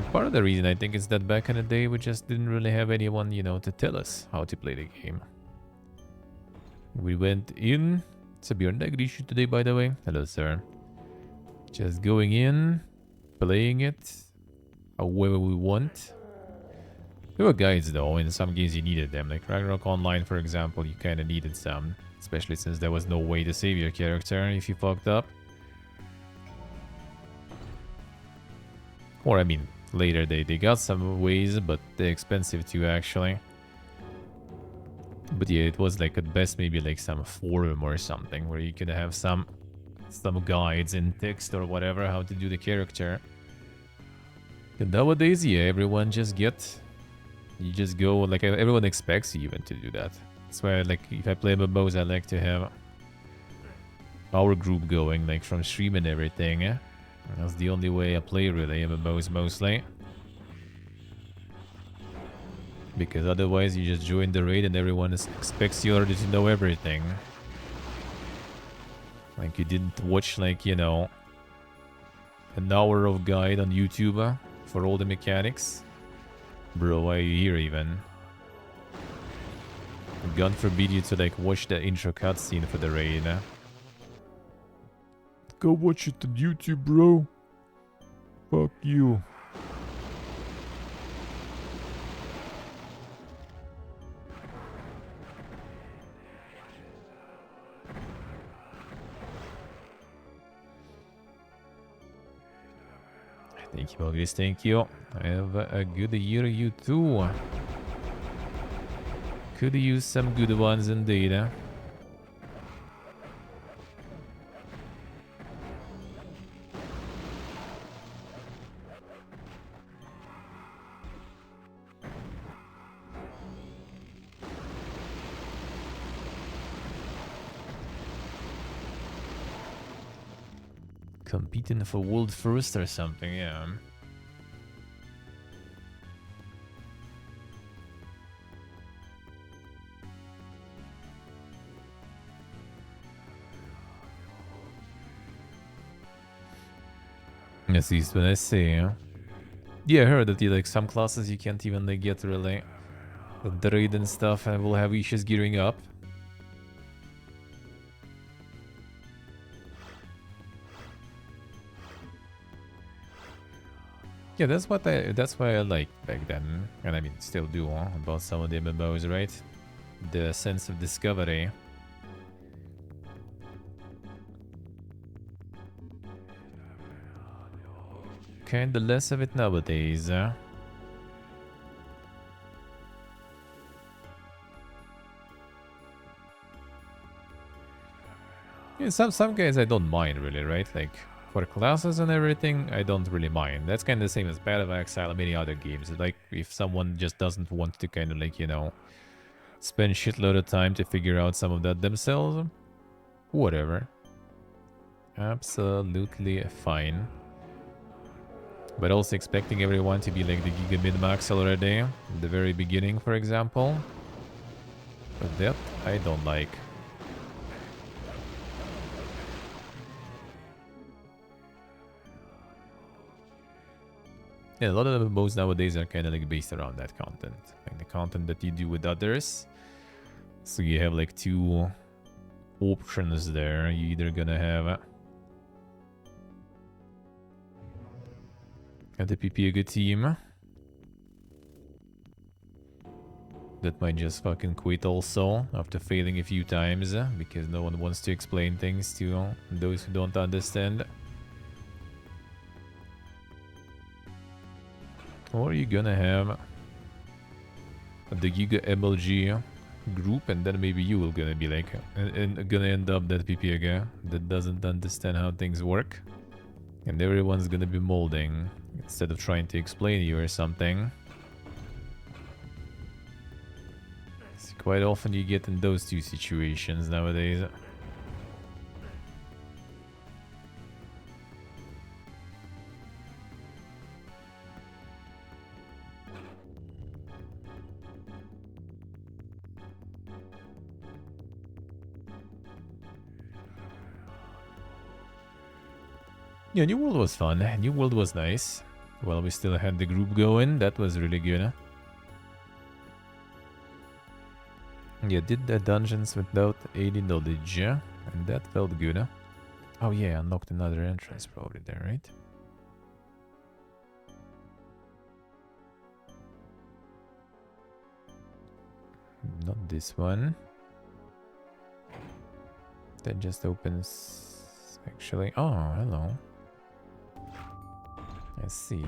And part of the reason I think is that back in the day we just didn't really have anyone, you know, to tell us how to play the game. We went in. It's a Bjorn issue today, by the way. Hello, sir. Just going in, playing it however we want. There were guides though, in some games you needed them. Like Ragnarok Online, for example, you kind of needed some. Especially since there was no way to save your character if you fucked up. Or, I mean, later they got some ways, but they're expensive too, actually. But yeah, it was like at best maybe like some forum or something where you could have some guides in text or whatever how to do the character. And nowadays, yeah, everyone just you just go, like everyone expects you even to do that. That's why, like, if I play MMOs, I like to have our group going, like, from stream and everything. That's the only way I play, really, MMOs mostly. Because otherwise, you just join the raid and everyone expects you already to know everything. Like, you didn't watch, like, you know, an hour of guide on YouTube for all the mechanics. Bro, why are you here even? God forbid you to like watch the intro cutscene for the raid. Go watch it on YouTube, bro. Fuck you. Thank you, Mogis. Thank you. Have a good year, you too. Could use some good ones indeed. Competing for world first or something, yeah. At least when I say, yeah, I heard that like some classes you can't even like get really the raid and stuff, and will have issues gearing up. Yeah, that's why I liked back then, and I mean still do about some of the MMOs, right? The sense of discovery. Kinda less of it nowadays. Yeah, some guys I don't mind really, right? Like for classes and everything, I don't really mind. That's kind of the same as Path of Exile and many other games. Like if someone just doesn't want to kind of like, you know, spend shitload of time to figure out some of that themselves, whatever. Absolutely fine. But also expecting everyone to be like the Giga Min-Max already in the very beginning, for example. But that I don't like. Yeah, a lot of the MMOs nowadays are kind of like based around that content. Like the content that you do with others. So you have like two options there. You're either gonna have the PP a good team that might just fucking quit also after failing a few times because no one wants to explain things to those who don't understand. Or you're gonna have the Giga MLG group, and then maybe you will gonna be like and gonna end up that PPG that doesn't understand how things work, and everyone's gonna be molding instead of trying to explain you or something. So quite often you get in those two situations nowadays. Yeah, New World was fun. New World was nice. Well, we still had the group going. That was really good. Yeah, did the dungeons without 80 knowledge, yeah? And that felt good. Oh yeah, unlocked another entrance probably there, right? Not this one. That just opens... Actually... Oh, hello. I see.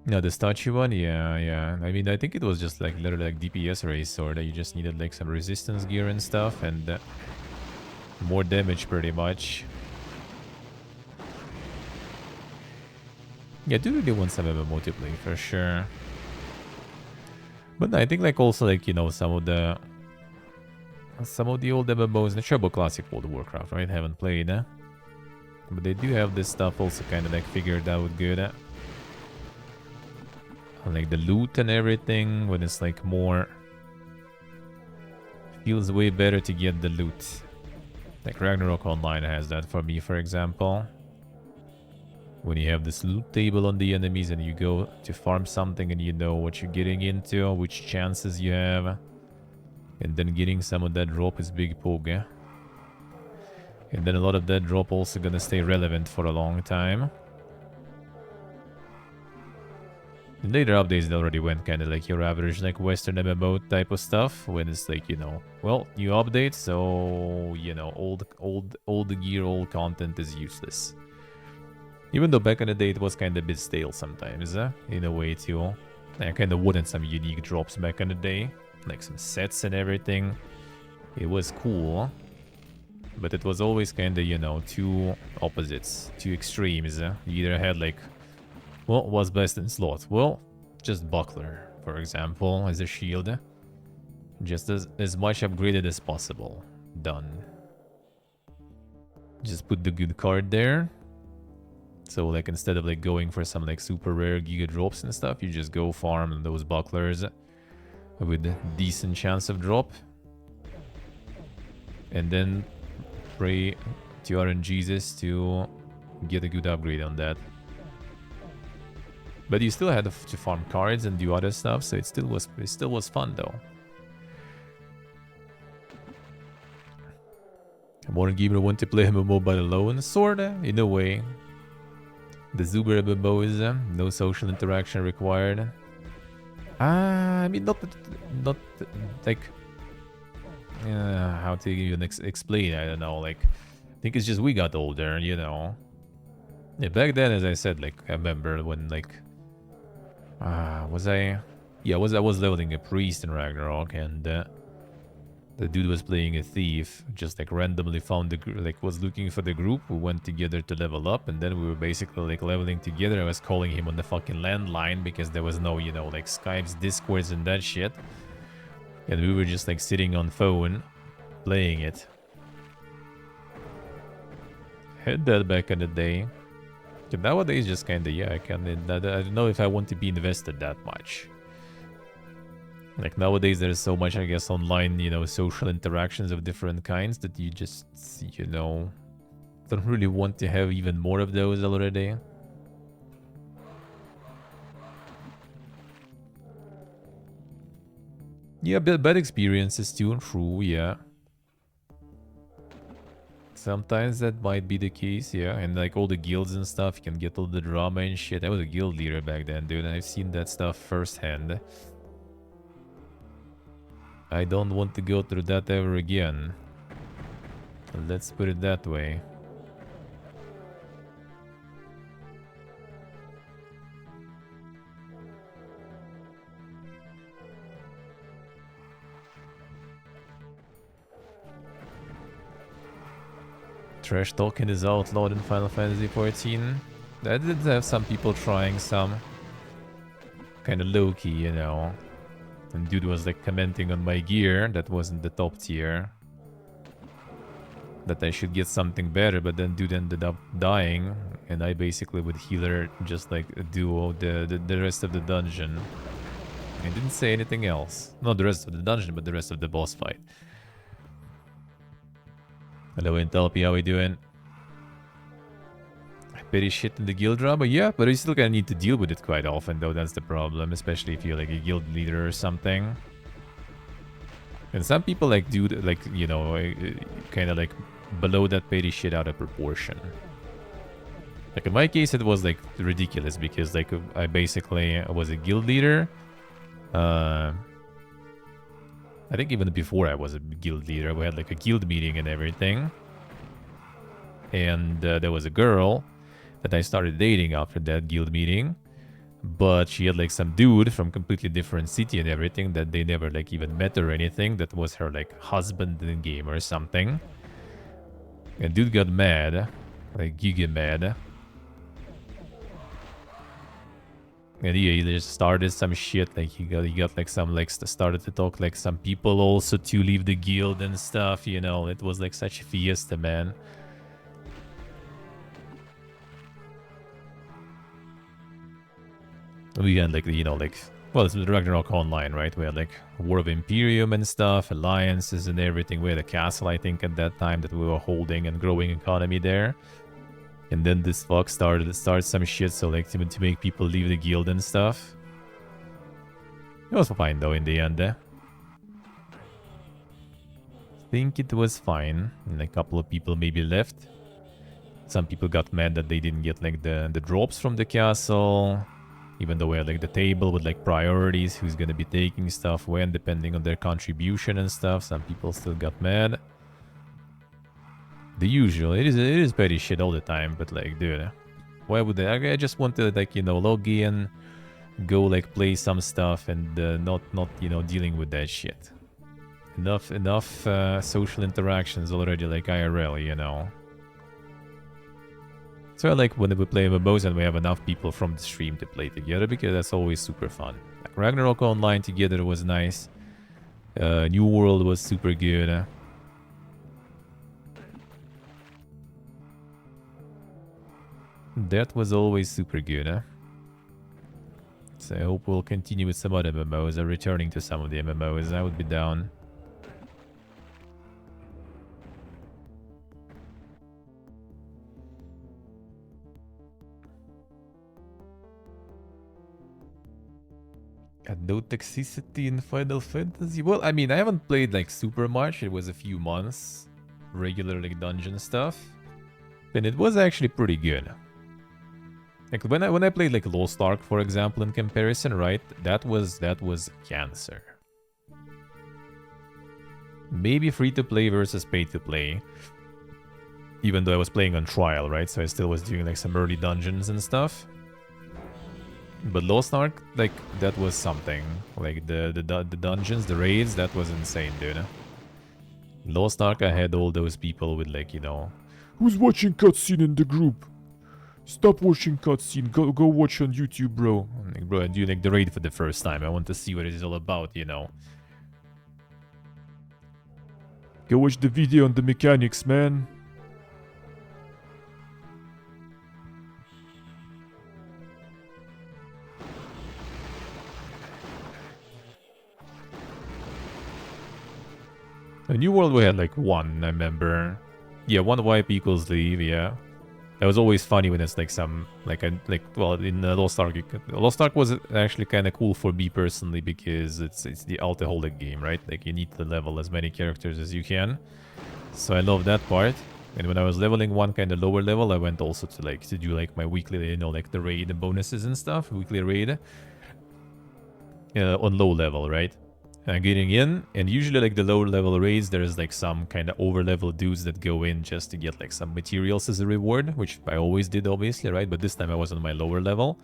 No, the statue one? Yeah. I mean, I think it was just like literally like DPS race, or that you just needed like some resistance gear and stuff, and more damage pretty much. Yeah, I do really want some MMO to play for sure. But I think like also like, you know, some of the old MMOs, the Trouble Classic World of Warcraft, right? Haven't played, but they do have this stuff also kind of like figured out good. Like the loot and everything, when it's like more... Feels way better to get the loot. Like Ragnarok Online has that for me, for example. When you have this loot table on the enemies and you go to farm something and you know what you're getting into, which chances you have. And then getting some of that drop is big pog. And then a lot of that drop also gonna stay relevant for a long time. In later updates, they already went kind of like your average like Western MMO type of stuff. When it's like, you know, well, new update, so, you know, old gear, old content is useless. Even though back in the day it was kind of a bit stale sometimes, in a way too. I kind of wanted some unique drops back in the day, like some sets and everything. It was cool, but it was always kind of, you know, two opposites, two extremes. You either had like, well, what's best in slot? Well, just Buckler, for example, as a shield. Just as much upgraded as possible. Done. Just put the good card there. So like instead of like going for some like super rare giga drops and stuff, you just go farm those bucklers with a decent chance of drop. And then pray to RNGesus to get a good upgrade on that. But you still had to farm cards and do other stuff, so it still was fun though. A modern gamer want to play MMO by alone, sorta, in a way. The Zuber MMO is no social interaction required. I mean, not like how to even explain. I don't know. Like, I think it's just we got older, you know. Yeah, back then, as I said, like I remember when like, was I? Yeah, I was leveling a priest in Ragnarok, and the dude was playing a thief. Just like randomly found the like was looking for the group. We went together to level up, and then we were basically like leveling together. I was calling him on the fucking landline because there was no, you know, like Skypes, Discords, and that shit. And we were just like sitting on phone, playing it. Had that back in the day. But nowadays, just kinda, yeah, I don't know if I want to be invested that much. Like nowadays, there's so much, I guess, online, you know, social interactions of different kinds that you just, you know, don't really want to have even more of those already. Yeah, bad experiences too, true, yeah. Sometimes that might be the case, yeah. And like all the guilds and stuff, you can get all the drama and shit. I was a guild leader back then, dude, and I've seen that stuff firsthand. I don't want to go through that ever again. Let's put it that way. Trash talking is outlawed in Final Fantasy XIV. I did have some people trying some. Kind of low-key, you know. And dude was like commenting on my gear that wasn't the top tier. That I should get something better, but then dude ended up dying. And I basically would heal her just like a duo the rest of the dungeon. I didn't say anything else. Not the rest of the dungeon, but the rest of the boss fight. Hello, Intelpi, how we doing? Petty shit in the guild drama, yeah, but you still gonna need to deal with it quite often, though. That's the problem, especially if you're like a guild leader or something. And some people like do like, you know, kind of like blow that petty shit out of proportion. Like in my case, it was like ridiculous because like I basically was a guild leader. I think even before I was a guild leader, we had like a guild meeting and everything. And there was a girl that I started dating after that guild meeting. But she had like some dude from completely different city and everything that they never like even met or anything. That was her like husband in the game or something. And dude got mad. Like giga mad. And he just started some shit. Like he got like some like started to talk like some people also to leave the guild and stuff, you know. It was like such a fiesta, man. We had like, you know, like, well, it's Ragnarok Online, right? We had like War of Imperium and stuff, alliances and everything. We had a castle, I think, at that time that we were holding and growing economy there. And then this fuck started some shit, so like to make people leave the guild and stuff. It was fine though in the end. I think it was fine. And a couple of people maybe left. Some people got mad that they didn't get like the drops from the castle. Even though we had like the table with like priorities, who's gonna be taking stuff when, depending on their contribution and stuff. Some people still got mad. The usual. It is petty shit all the time, but like, dude, why would they? I just want to like, you know, log in, go like play some stuff, and not you know, dealing with that shit. Enough social interactions already, like IRL, you know. So I like when we play MMOs and we have enough people from the stream to play together, because that's always super fun. Like Ragnarok Online together was nice. New World was super good. That was always super good. So I hope we'll continue with some other MMOs, or returning to some of the MMOs. I would be down. And no toxicity in Final Fantasy? Well, I mean, I haven't played like super much. It was a few months. Regular like dungeon stuff. And it was actually pretty good. Like when I played like Lost Ark, for example, in comparison, right? That was cancer. Maybe free to play versus pay to play. Even though I was playing on trial, right? So I still was doing like some early dungeons and stuff. But Lost Ark, like, that was something. Like, the dungeons, the raids, that was insane, dude. Lost Ark, I had all those people with, like, you know... Who's watching cutscene in the group? Stop watching cutscene, go watch on YouTube, bro. Like, bro, I do, like, the raid for the first time. I want to see what it is all about, you know. Go watch the video on the mechanics, man. A New World we had like one, I remember. Yeah, one wipe equals leave, yeah. That was always funny when it's like some, well, in Lost Ark, Lost Ark was actually kind of cool for me personally, because it's the alcoholic game, right? Like, you need to level as many characters as you can. So I love that part. And when I was leveling one kind of lower level, I went also to do like my weekly, you know, like the raid bonuses and stuff, weekly raid. On low level, right? Getting in, and usually like the lower level raids, there's like some kind of over level dudes that go in just to get like some materials as a reward, which I always did, obviously, right? But this time I was on my lower level,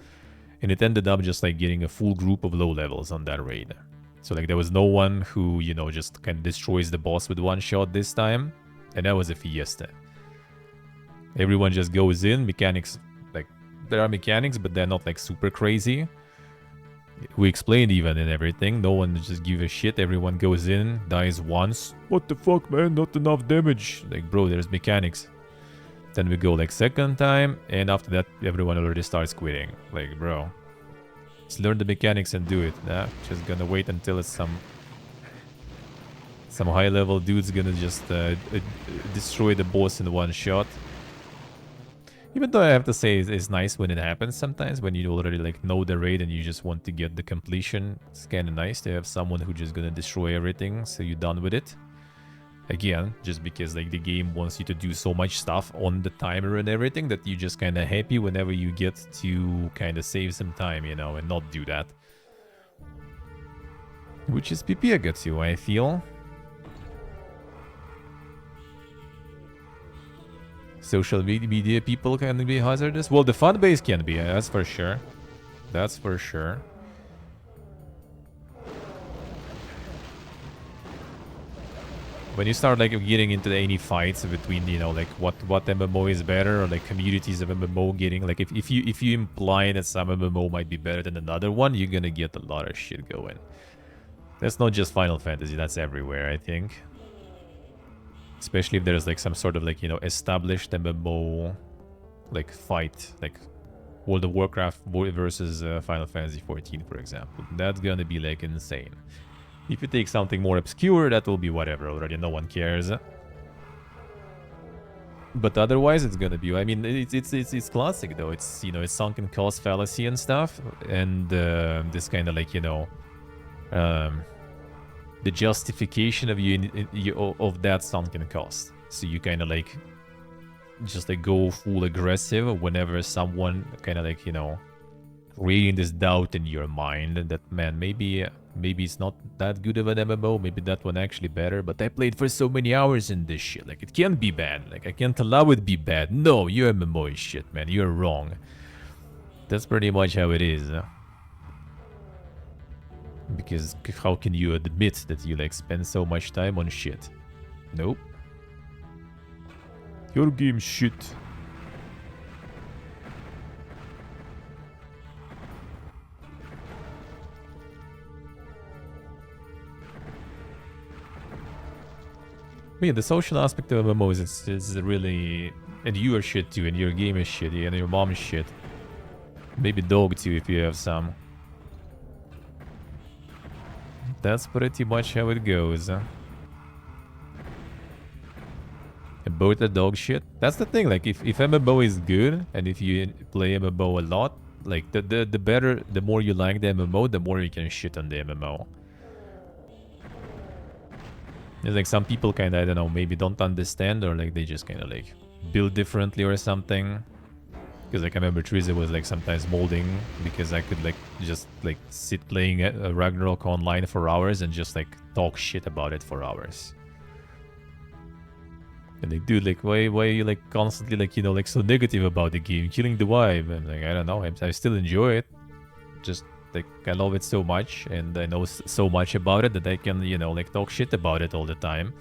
and it ended up just like getting a full group of low levels on that raid. So like there was no one who, you know, just kind of destroys the boss with one shot this time, and that was a fiesta. Everyone just goes in, mechanics, like there are mechanics, but they're not like super crazy. We explained even and everything. No one just give a shit. Everyone goes in, dies once. What the fuck, man? Not enough damage. Like, bro, there's mechanics. Then we go like second time, and after that, everyone already starts quitting. Like, bro, just learn the mechanics and do it. Nah, just gonna wait until it's Some high-level dude's gonna just destroy the boss in one shot. Even though I have to say it's nice when it happens sometimes, when you already like know the raid and you just want to get the completion. It's kind of nice to have someone who just gonna destroy everything so you're done with it. Again, just because like the game wants you to do so much stuff on the timer and everything that you just kind of happy whenever you get to kind of save some time, you know, and not do that. Which is PP good too, I feel. Social media people can be hazardous. Well, the fan base can be, that's for sure. That's for sure. When you start like getting into any fights between, you know, like what MMO is better, or like communities of MMO getting, like if you imply that some MMO might be better than another one, you're gonna get a lot of shit going. That's not just Final Fantasy, that's everywhere, I think. Especially if there's like some sort of like, you know, established MMO like fight, like World of Warcraft versus Final Fantasy 14, for example. That's gonna be like insane. If you take something more obscure, that will be whatever already, no one cares. But otherwise, it's gonna be, I mean, it's classic though. It's, you know, it's sunken cost fallacy and stuff, and this kind of like, you know, the justification of that sunken cost. So you kind of like just like go full aggressive whenever someone kind of like, you know, creating this doubt in your mind that, man, maybe it's not that good of an MMO, maybe that one actually better, but I played for so many hours in this shit, like it can't be bad, like I can't allow it to be bad. No, your MMO is shit, man, you're wrong. That's pretty much how it is. Because how can you admit that you like spend so much time on shit? Nope. Your game's shit. Yeah, the social aspect of MMOs is really... And you are shit too, and your game is shitty, and your mom is shit. Maybe dog too if you have some. That's pretty much how it goes. And both are dog shit. That's the thing, like if MMO is good, and if you play MMO a lot, like the better, the more you like the MMO, the more you can shit on the MMO. It's like some people kind of, I don't know, maybe don't understand, or like they just kind of like build differently or something. Because like I remember Triza was like sometimes molding because I could like just like sit playing Ragnarok online for hours and just like talk shit about it for hours. And like, dude, like why are you like constantly like, you know, like so negative about the game, killing the vibe? I'm like, I don't know, I still enjoy it. Just like I love it so much, and I know so much about it that I can, you know, like talk shit about it all the time.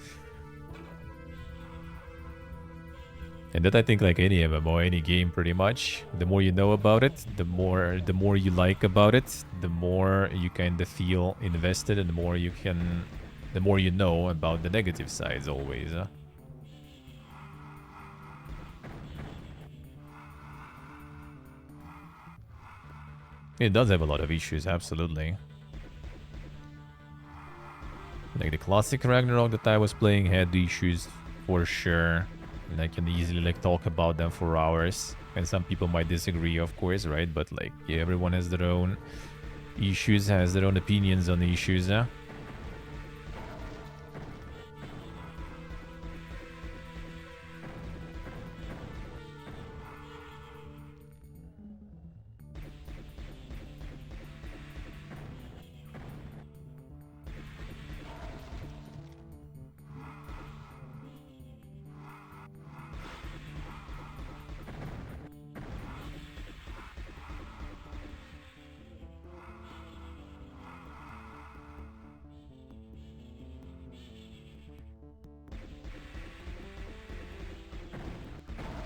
And that I think like any MMO, any game pretty much, the more you know about it, the more you like about it, the more you kind of feel invested, and the more you know about the negative sides always. It does have a lot of issues, absolutely. Like the classic Ragnarok that I was playing had issues for sure. And I can easily like talk about them for hours. And some people might disagree, of course, right? But like, yeah, everyone has their own issues, has their own opinions on the issues.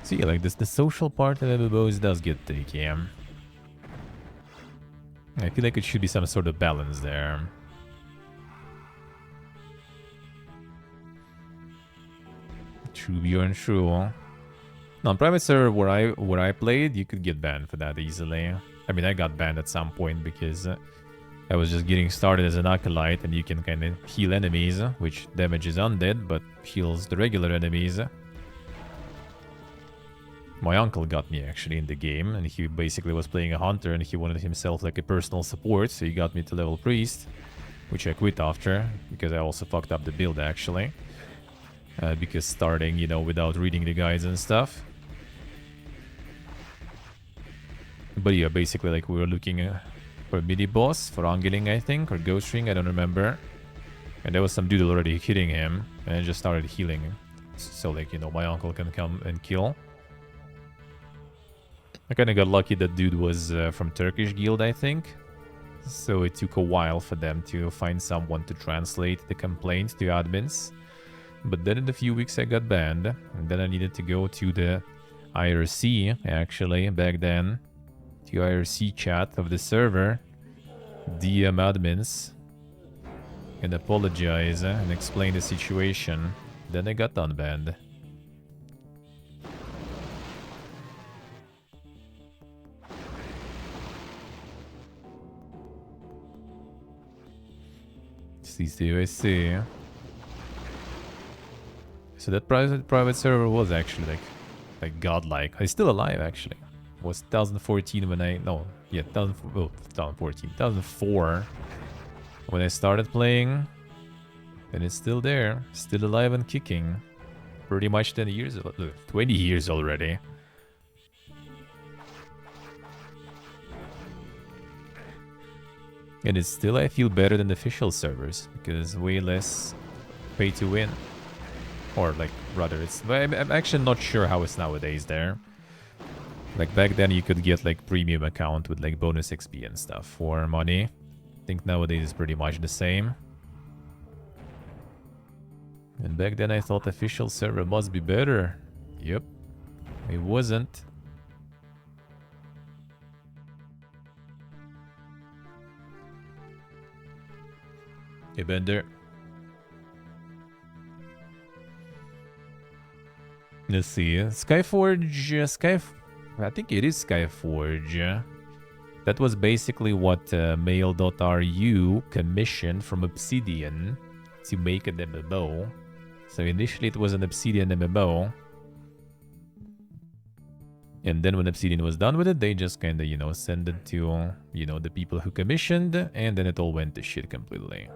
So yeah, like this, the social part of MMOs does get tricky. I feel like it should be some sort of balance there. True, Bjorn, true. No, on private server where I played, you could get banned for that easily. I mean, I got banned at some point because I was just getting started as an acolyte, and you can kind of heal enemies, which damages undead, but heals the regular enemies. My uncle got me actually in the game, and he basically was playing a hunter, and he wanted himself like a personal support, so he got me to level priest, which I quit after, because I also fucked up the build actually. Because starting, you know, without reading the guides and stuff. But yeah, basically like we were looking for a mini boss for Angeling, I think, or Ghost Ring, I don't remember. And there was some dude already hitting him, and I just started healing. So like, you know, my uncle can come and kill. I kind of got lucky that dude was from Turkish guild, I think. So it took a while for them to find someone to translate the complaint to admins. But then in a few weeks I got banned, and then I needed to go to the IRC, actually, back then. To IRC chat of the server, DM admins, and apologize and explain the situation. Then I got unbanned. I see. So that private server was actually like godlike. He's still alive actually. It was 2014 when I 2014, 2004 when I started playing, and it's still there, still alive and kicking. Pretty much 10 years, 20 years already. And it's still, I feel, better than the official servers because way less pay to win. Or like rather it's I'm actually not sure how it's nowadays there. Like back then you could get like premium account with like bonus XP and stuff for money. I think nowadays it's pretty much the same. And back then I thought official server must be better. Yep. It wasn't. Hey Bender. Let's see. Skyforge. I think it is Skyforge. That was basically what Mail.ru commissioned from Obsidian to make an MMO. So initially it was an Obsidian MMO. And then when Obsidian was done with it, they just kind of, you know, sent it to, you know, the people who commissioned, and then it all went to shit completely.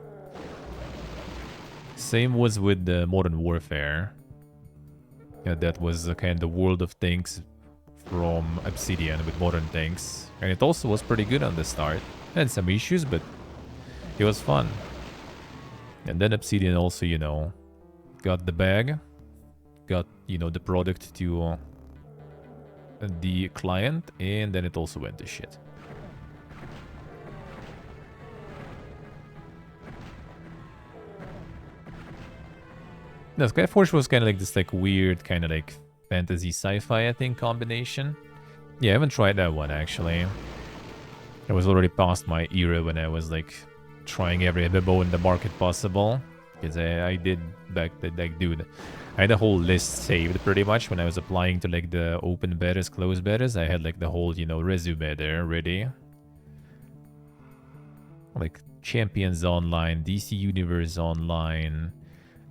Same was with the Modern Warfare. Yeah, that was kind of the World of Tanks from Obsidian with Modern Tanks. And it also was pretty good on the start. Had some issues, but it was fun. And then Obsidian also, you know, got the bag. Got, you know, the product to the client. And then it also went to shit. No, Skyforge was kind of like this like weird kind of like fantasy sci-fi, I think, combination. Yeah, I haven't tried that one actually. I was already past my era when I was like trying every MMO in the market possible. Because I did back then, like, dude, I had a whole list saved pretty much when I was applying to like the open betas, closed betas. I had like the whole, you know, resume there ready. Like Champions Online, DC Universe Online,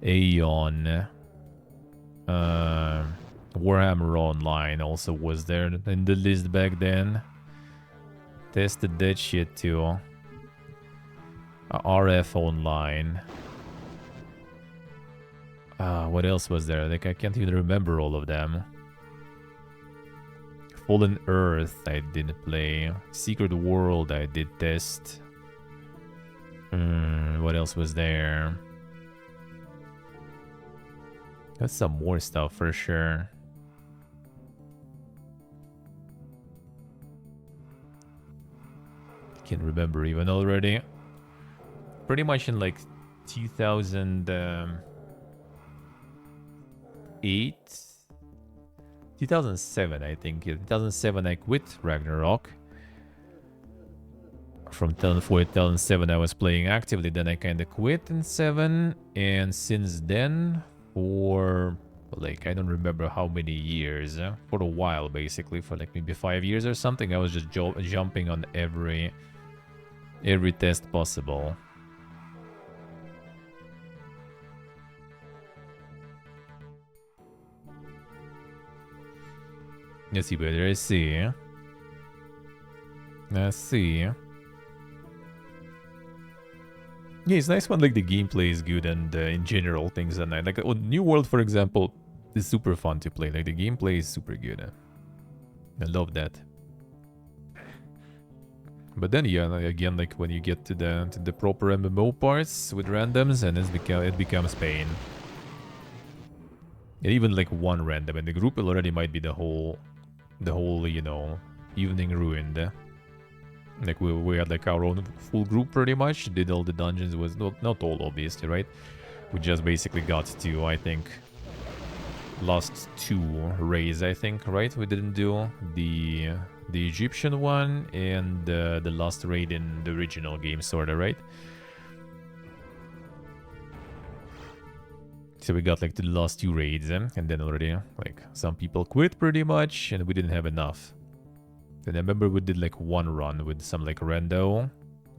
Aeon, Warhammer Online also was there in the list back then. Tested that shit too. RF Online. What else was there? Like I can't even remember all of them. Fallen Earth I didn't play. Secret World I did test. What else was there? That's some more stuff for sure. Can't remember even already. Pretty much in like 2008, 2007 I think. 2007 I quit Ragnarok. From 2004 to 2007 I was playing actively, then I kind of quit in 7, and since then for like I don't remember how many years, for a while basically, for like maybe 5 years or something, I was just jumping on every Every test possible. Let's see, better. I see. I see. Yeah, it's nice when like the gameplay is good and in general things are nice. Like New World, for example, is super fun to play. Like the gameplay is super good. I love that. But then yeah, again, like when you get to the proper MMO parts with randoms, and it becomes pain. And even like one random in the group already might be the whole you know, evening ruined. Like we had like our own full group pretty much, did all the dungeons, was not all obviously, right? We just basically got to, I think, last 2 raids, I think, right? We didn't do the Egyptian one and the last raid in the original game, sorta, right? So we got like the last 2 raids, and then already like some people quit pretty much, and we didn't have enough. Then I remember we did like 1 run with some like rando.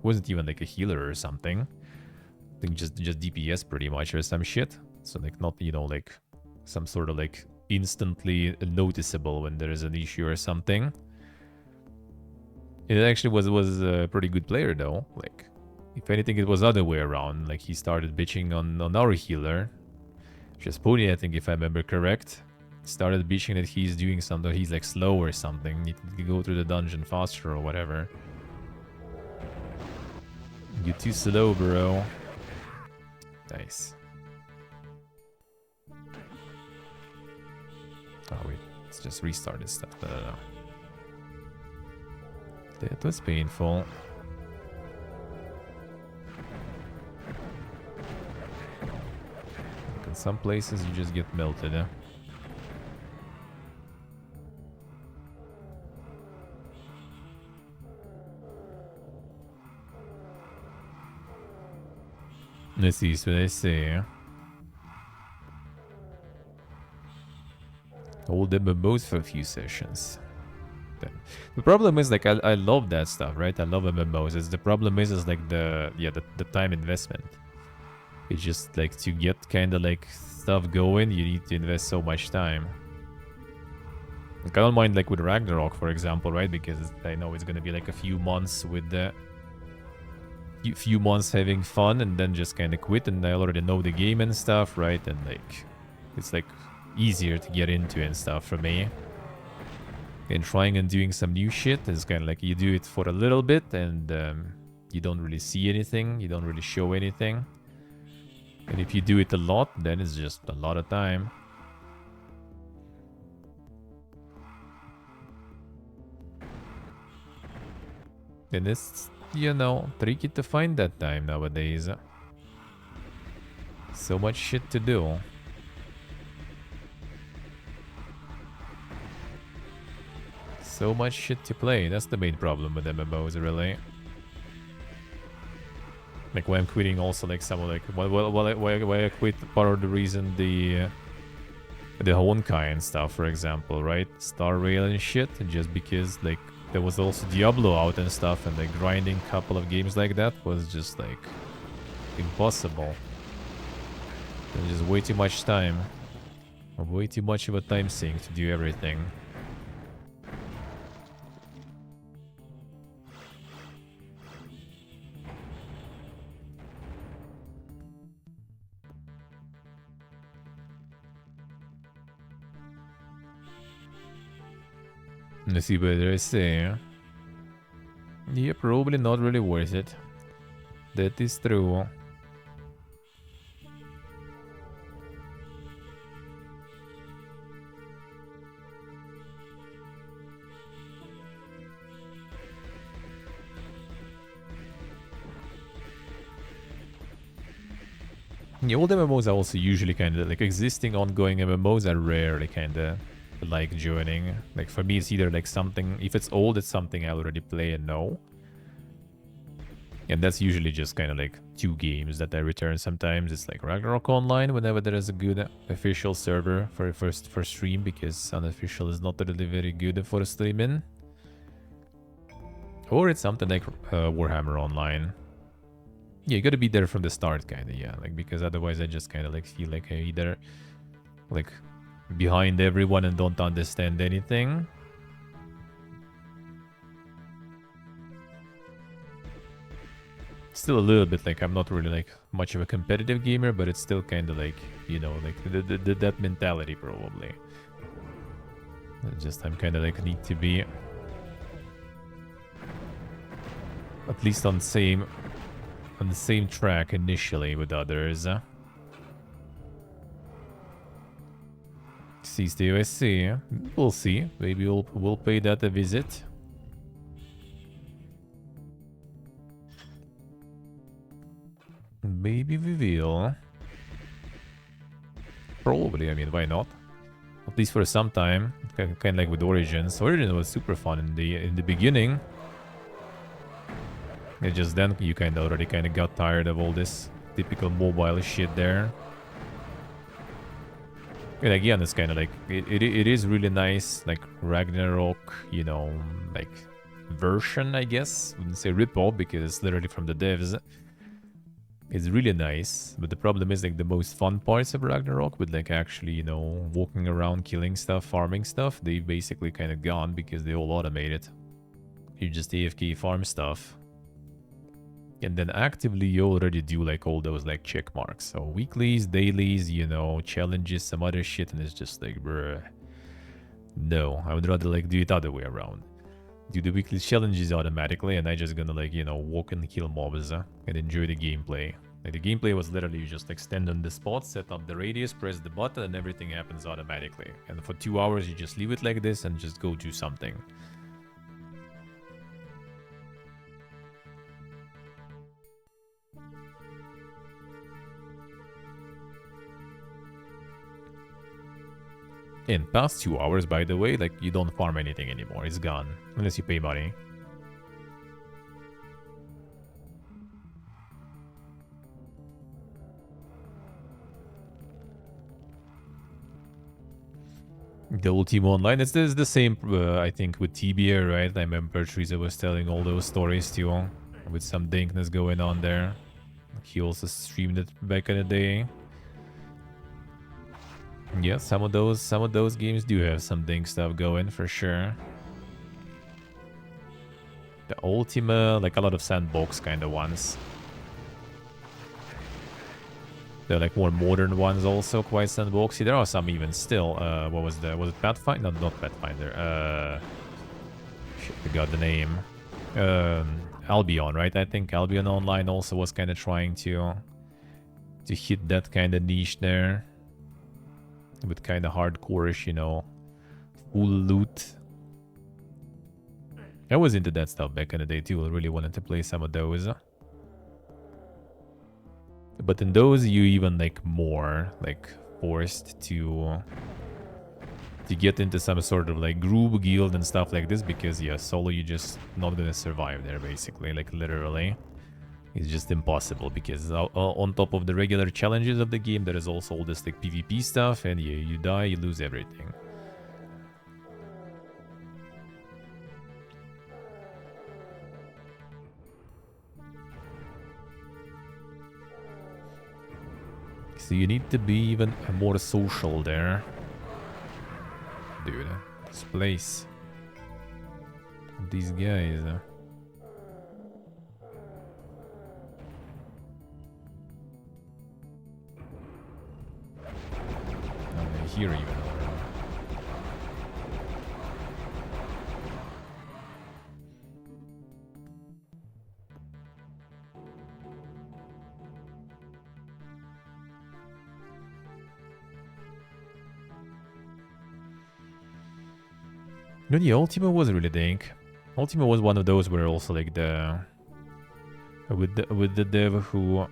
Wasn't even like a healer or something. I think just DPS pretty much or some shit. So like not, you know, like some sort of like instantly noticeable when there is an issue or something. It actually was a pretty good player though. Like if anything, it was other way around. Like he started bitching on our healer. Just Pony, I think, if I remember correct. Started bitching that he's doing something, he's like slow or something. Need to go through the dungeon faster or whatever. You're too slow, bro. Nice. Oh wait, let's just restart this stuff. No. That was painful. In some places you just get melted, eh? Let's see what I say. Hold MMOs for a few sessions. The problem is like I love that stuff, right? I love MMOs. The problem is like the time investment. It's just like to get kind of like stuff going, you need to invest so much time. Like, I don't mind like with Ragnarok, for example, right? Because I know it's gonna be like a few months with the few months having fun and then just kind of quit, and I already know the game and stuff, right? And like it's like easier to get into and stuff for me. And trying and doing some new shit is kind of like you do it for a little bit and you don't really see anything, you don't really show anything. And if you do it a lot, then it's just a lot of time. And it's, you know, tricky to find that time nowadays. So much shit to do. So much shit to play. That's the main problem with MMOs, really. Like why I'm quitting also, like some of like why I quit, part of the reason the Honkai and stuff, for example, right? Star Rail and shit, just because like there was also Diablo out and stuff, and like grinding a couple of games like that was just like impossible. There's just way too much time. Way too much of a time sink to do everything. Let's see what I say. Yeah, probably not really worth it. That is true. Yeah, old MMOs are also usually kind of like existing ongoing MMOs are rarely kind of like joining. Like for me, it's either like something, if it's old, it's something I already play and know. And that's usually just kind of like 2 games that I return sometimes. It's like Ragnarok Online whenever there is a good official server for stream, because unofficial is not really very good for streaming. Or it's something like Warhammer Online. Yeah, you gotta be there from the start, kinda, yeah. Like, because otherwise I just kinda like feel like I either like behind everyone and don't understand anything. Still a little bit like I'm not really like much of a competitive gamer, but it's still kind of like, you know, like that mentality probably. It's just I'm kind of like need to be at least on the same track initially with others. Sees the USC. We'll see. Maybe we'll pay that a visit. Maybe we will. Probably, I mean, why not? At least for some time. Kind of like with Origins. Origins was super fun in the beginning. And just then you already got tired of all this typical mobile shit there. And again, it's kind of like it is really nice, like Ragnarok, you know, like version, I guess. Wouldn't say rip-off because it's literally from the devs. It's really nice, but the problem is like the most fun parts of Ragnarok with like actually, you know, walking around, killing stuff, farming stuff, they basically kind of gone because they all automated. You just AFK farm stuff. And then actively you already do like all those like check marks. So weeklies, dailies, you know, challenges, some other shit, and it's just like, bruh. No, I would rather like do it other way around. Do the weekly challenges automatically, and I just gonna like, you know, walk and kill mobs and enjoy the gameplay. Like the gameplay was literally you just like stand on the spot, set up the radius, press the button, and everything happens automatically. And for 2 hours you just leave it like this and just go do something. In past 2 hours, by the way, like you don't farm anything anymore. It's gone. Unless you pay money. The Ultima Online, it's the same, I think, with TBA, right? I remember Teresa was telling all those stories too, with some dankness going on there. He also streamed it back in the day. Yeah, some of those games do have some dink stuff going for sure. The Ultima, like a lot of sandbox kind of ones. They're like more modern ones also, quite sandboxy. There are some even still. What was it Pathfinder? No, not Pathfinder. Shit, I forgot the name. Albion, right? I think Albion Online also was kind of trying to hit that kind of niche there. With kind of hardcore-ish, you know, full loot. I was into that stuff back in the day too. I really wanted to play some of those. But in those, you even like more like forced to get into some sort of like group, guild and stuff like this because yeah, solo you just not gonna survive there basically, like literally. It's just impossible because on top of the regular challenges of the game, there is also all this like PvP stuff, and yeah, you die, you lose everything. So you need to be even more social there. Dude, this place. These guys. Here even. No, the Ultima was really dank. Ultima was one of those where also like the with the dev who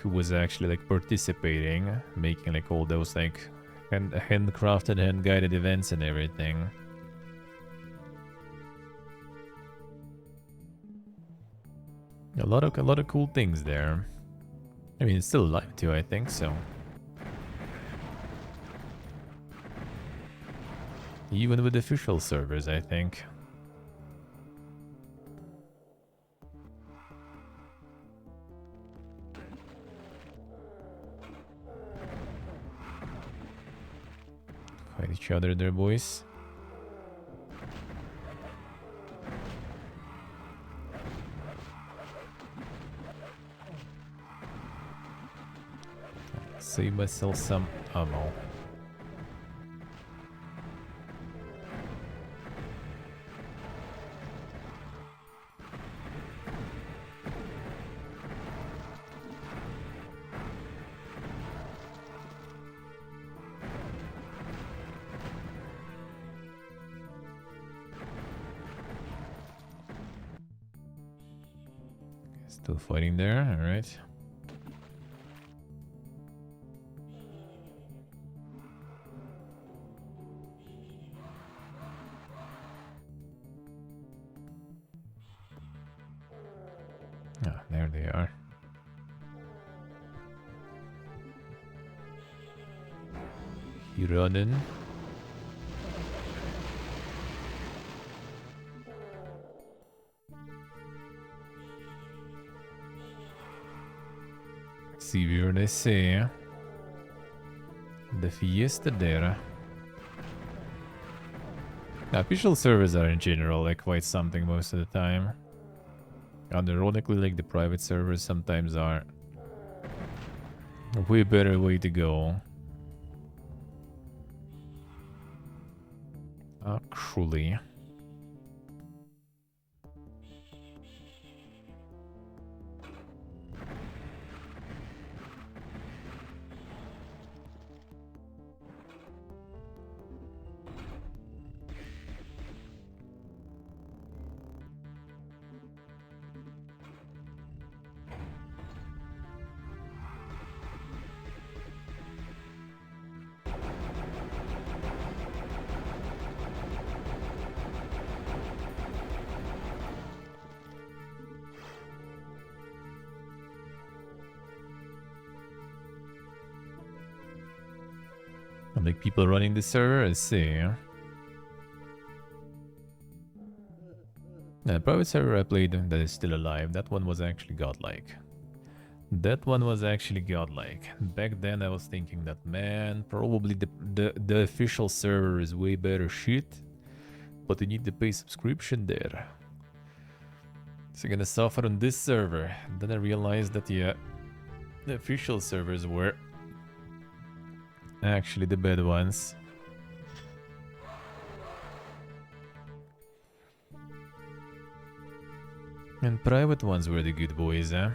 was actually like participating, making like all those like handcrafted, hand-guided events and everything. A lot of cool things there. I mean, it's still alive too, I think so. Even with official servers, I think. Fight each other there, boys. Save myself some ammo. Still fighting there, alright. Ah, there they are. Running. See where they say the fiesta there. Official servers are in general like quite something most of the time. And ironically, like the private servers sometimes are a way better way to go. Actually. Like people running the server, I see. The private server I played that is still alive, that one was actually godlike. That one was actually godlike. Back then I was thinking that, man, probably the official server is way better shit, but you need to pay subscription there. So I'm gonna suffer on this server. Then I realized that, yeah, the official servers were actually the bad ones. And private ones were the good boys, eh?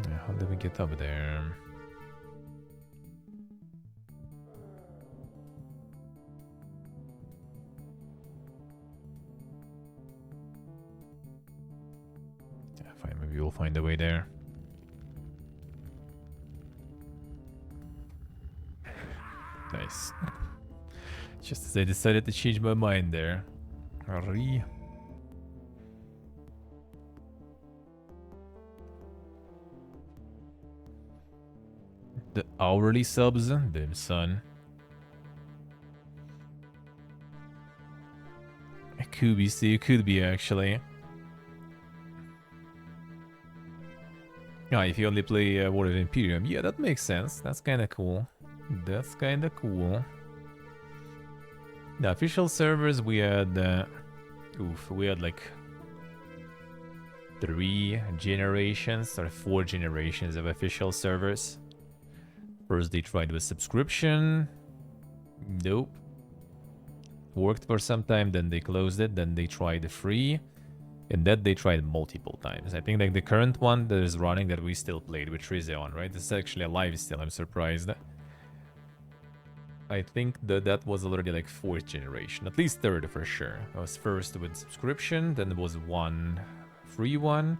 Yeah, how did we get up there? Yeah, fine, maybe we'll find a way there. Nice. Just as I decided to change my mind there. The hourly subs? Damn, son. It could be, see, it could be actually. Ah, if you only play War of Imperium. Yeah, that makes sense. That's kinda cool. That's kinda cool. The official servers, we had... we had like 3 generations or 4 generations of official servers. First they tried with subscription. Nope. Worked for some time, then they closed it, then they tried the free. And that they tried multiple times. I think like the current one that is running that we still played with Trizeon, right? It's actually alive still, I'm surprised. I think that was already like 4th generation, at least 3rd for sure. I was first with subscription, then there was one free one,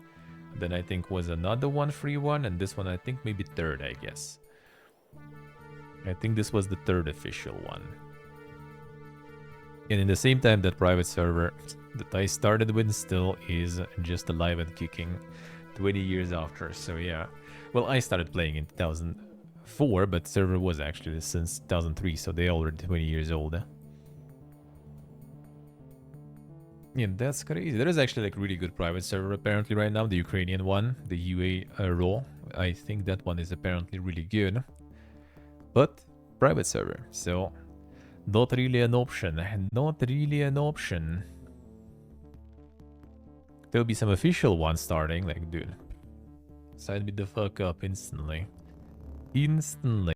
then I think was another one free one, and this one I think maybe 3rd, I guess. I think this was the 3rd official one. And in the same time, that private server that I started with still is just alive and kicking 20 years after, so yeah. Well, I started playing in 2004, but server was actually since 2003, so they already 20 years old. Yeah, that's crazy. There is actually like really good private server apparently right now, the Ukrainian one, the UA Raw. I think that one is apparently really good. But private server, so not really an option. Not really an option. There'll be some official ones starting, like, dude. Sign me the fuck up instantly. Instantly.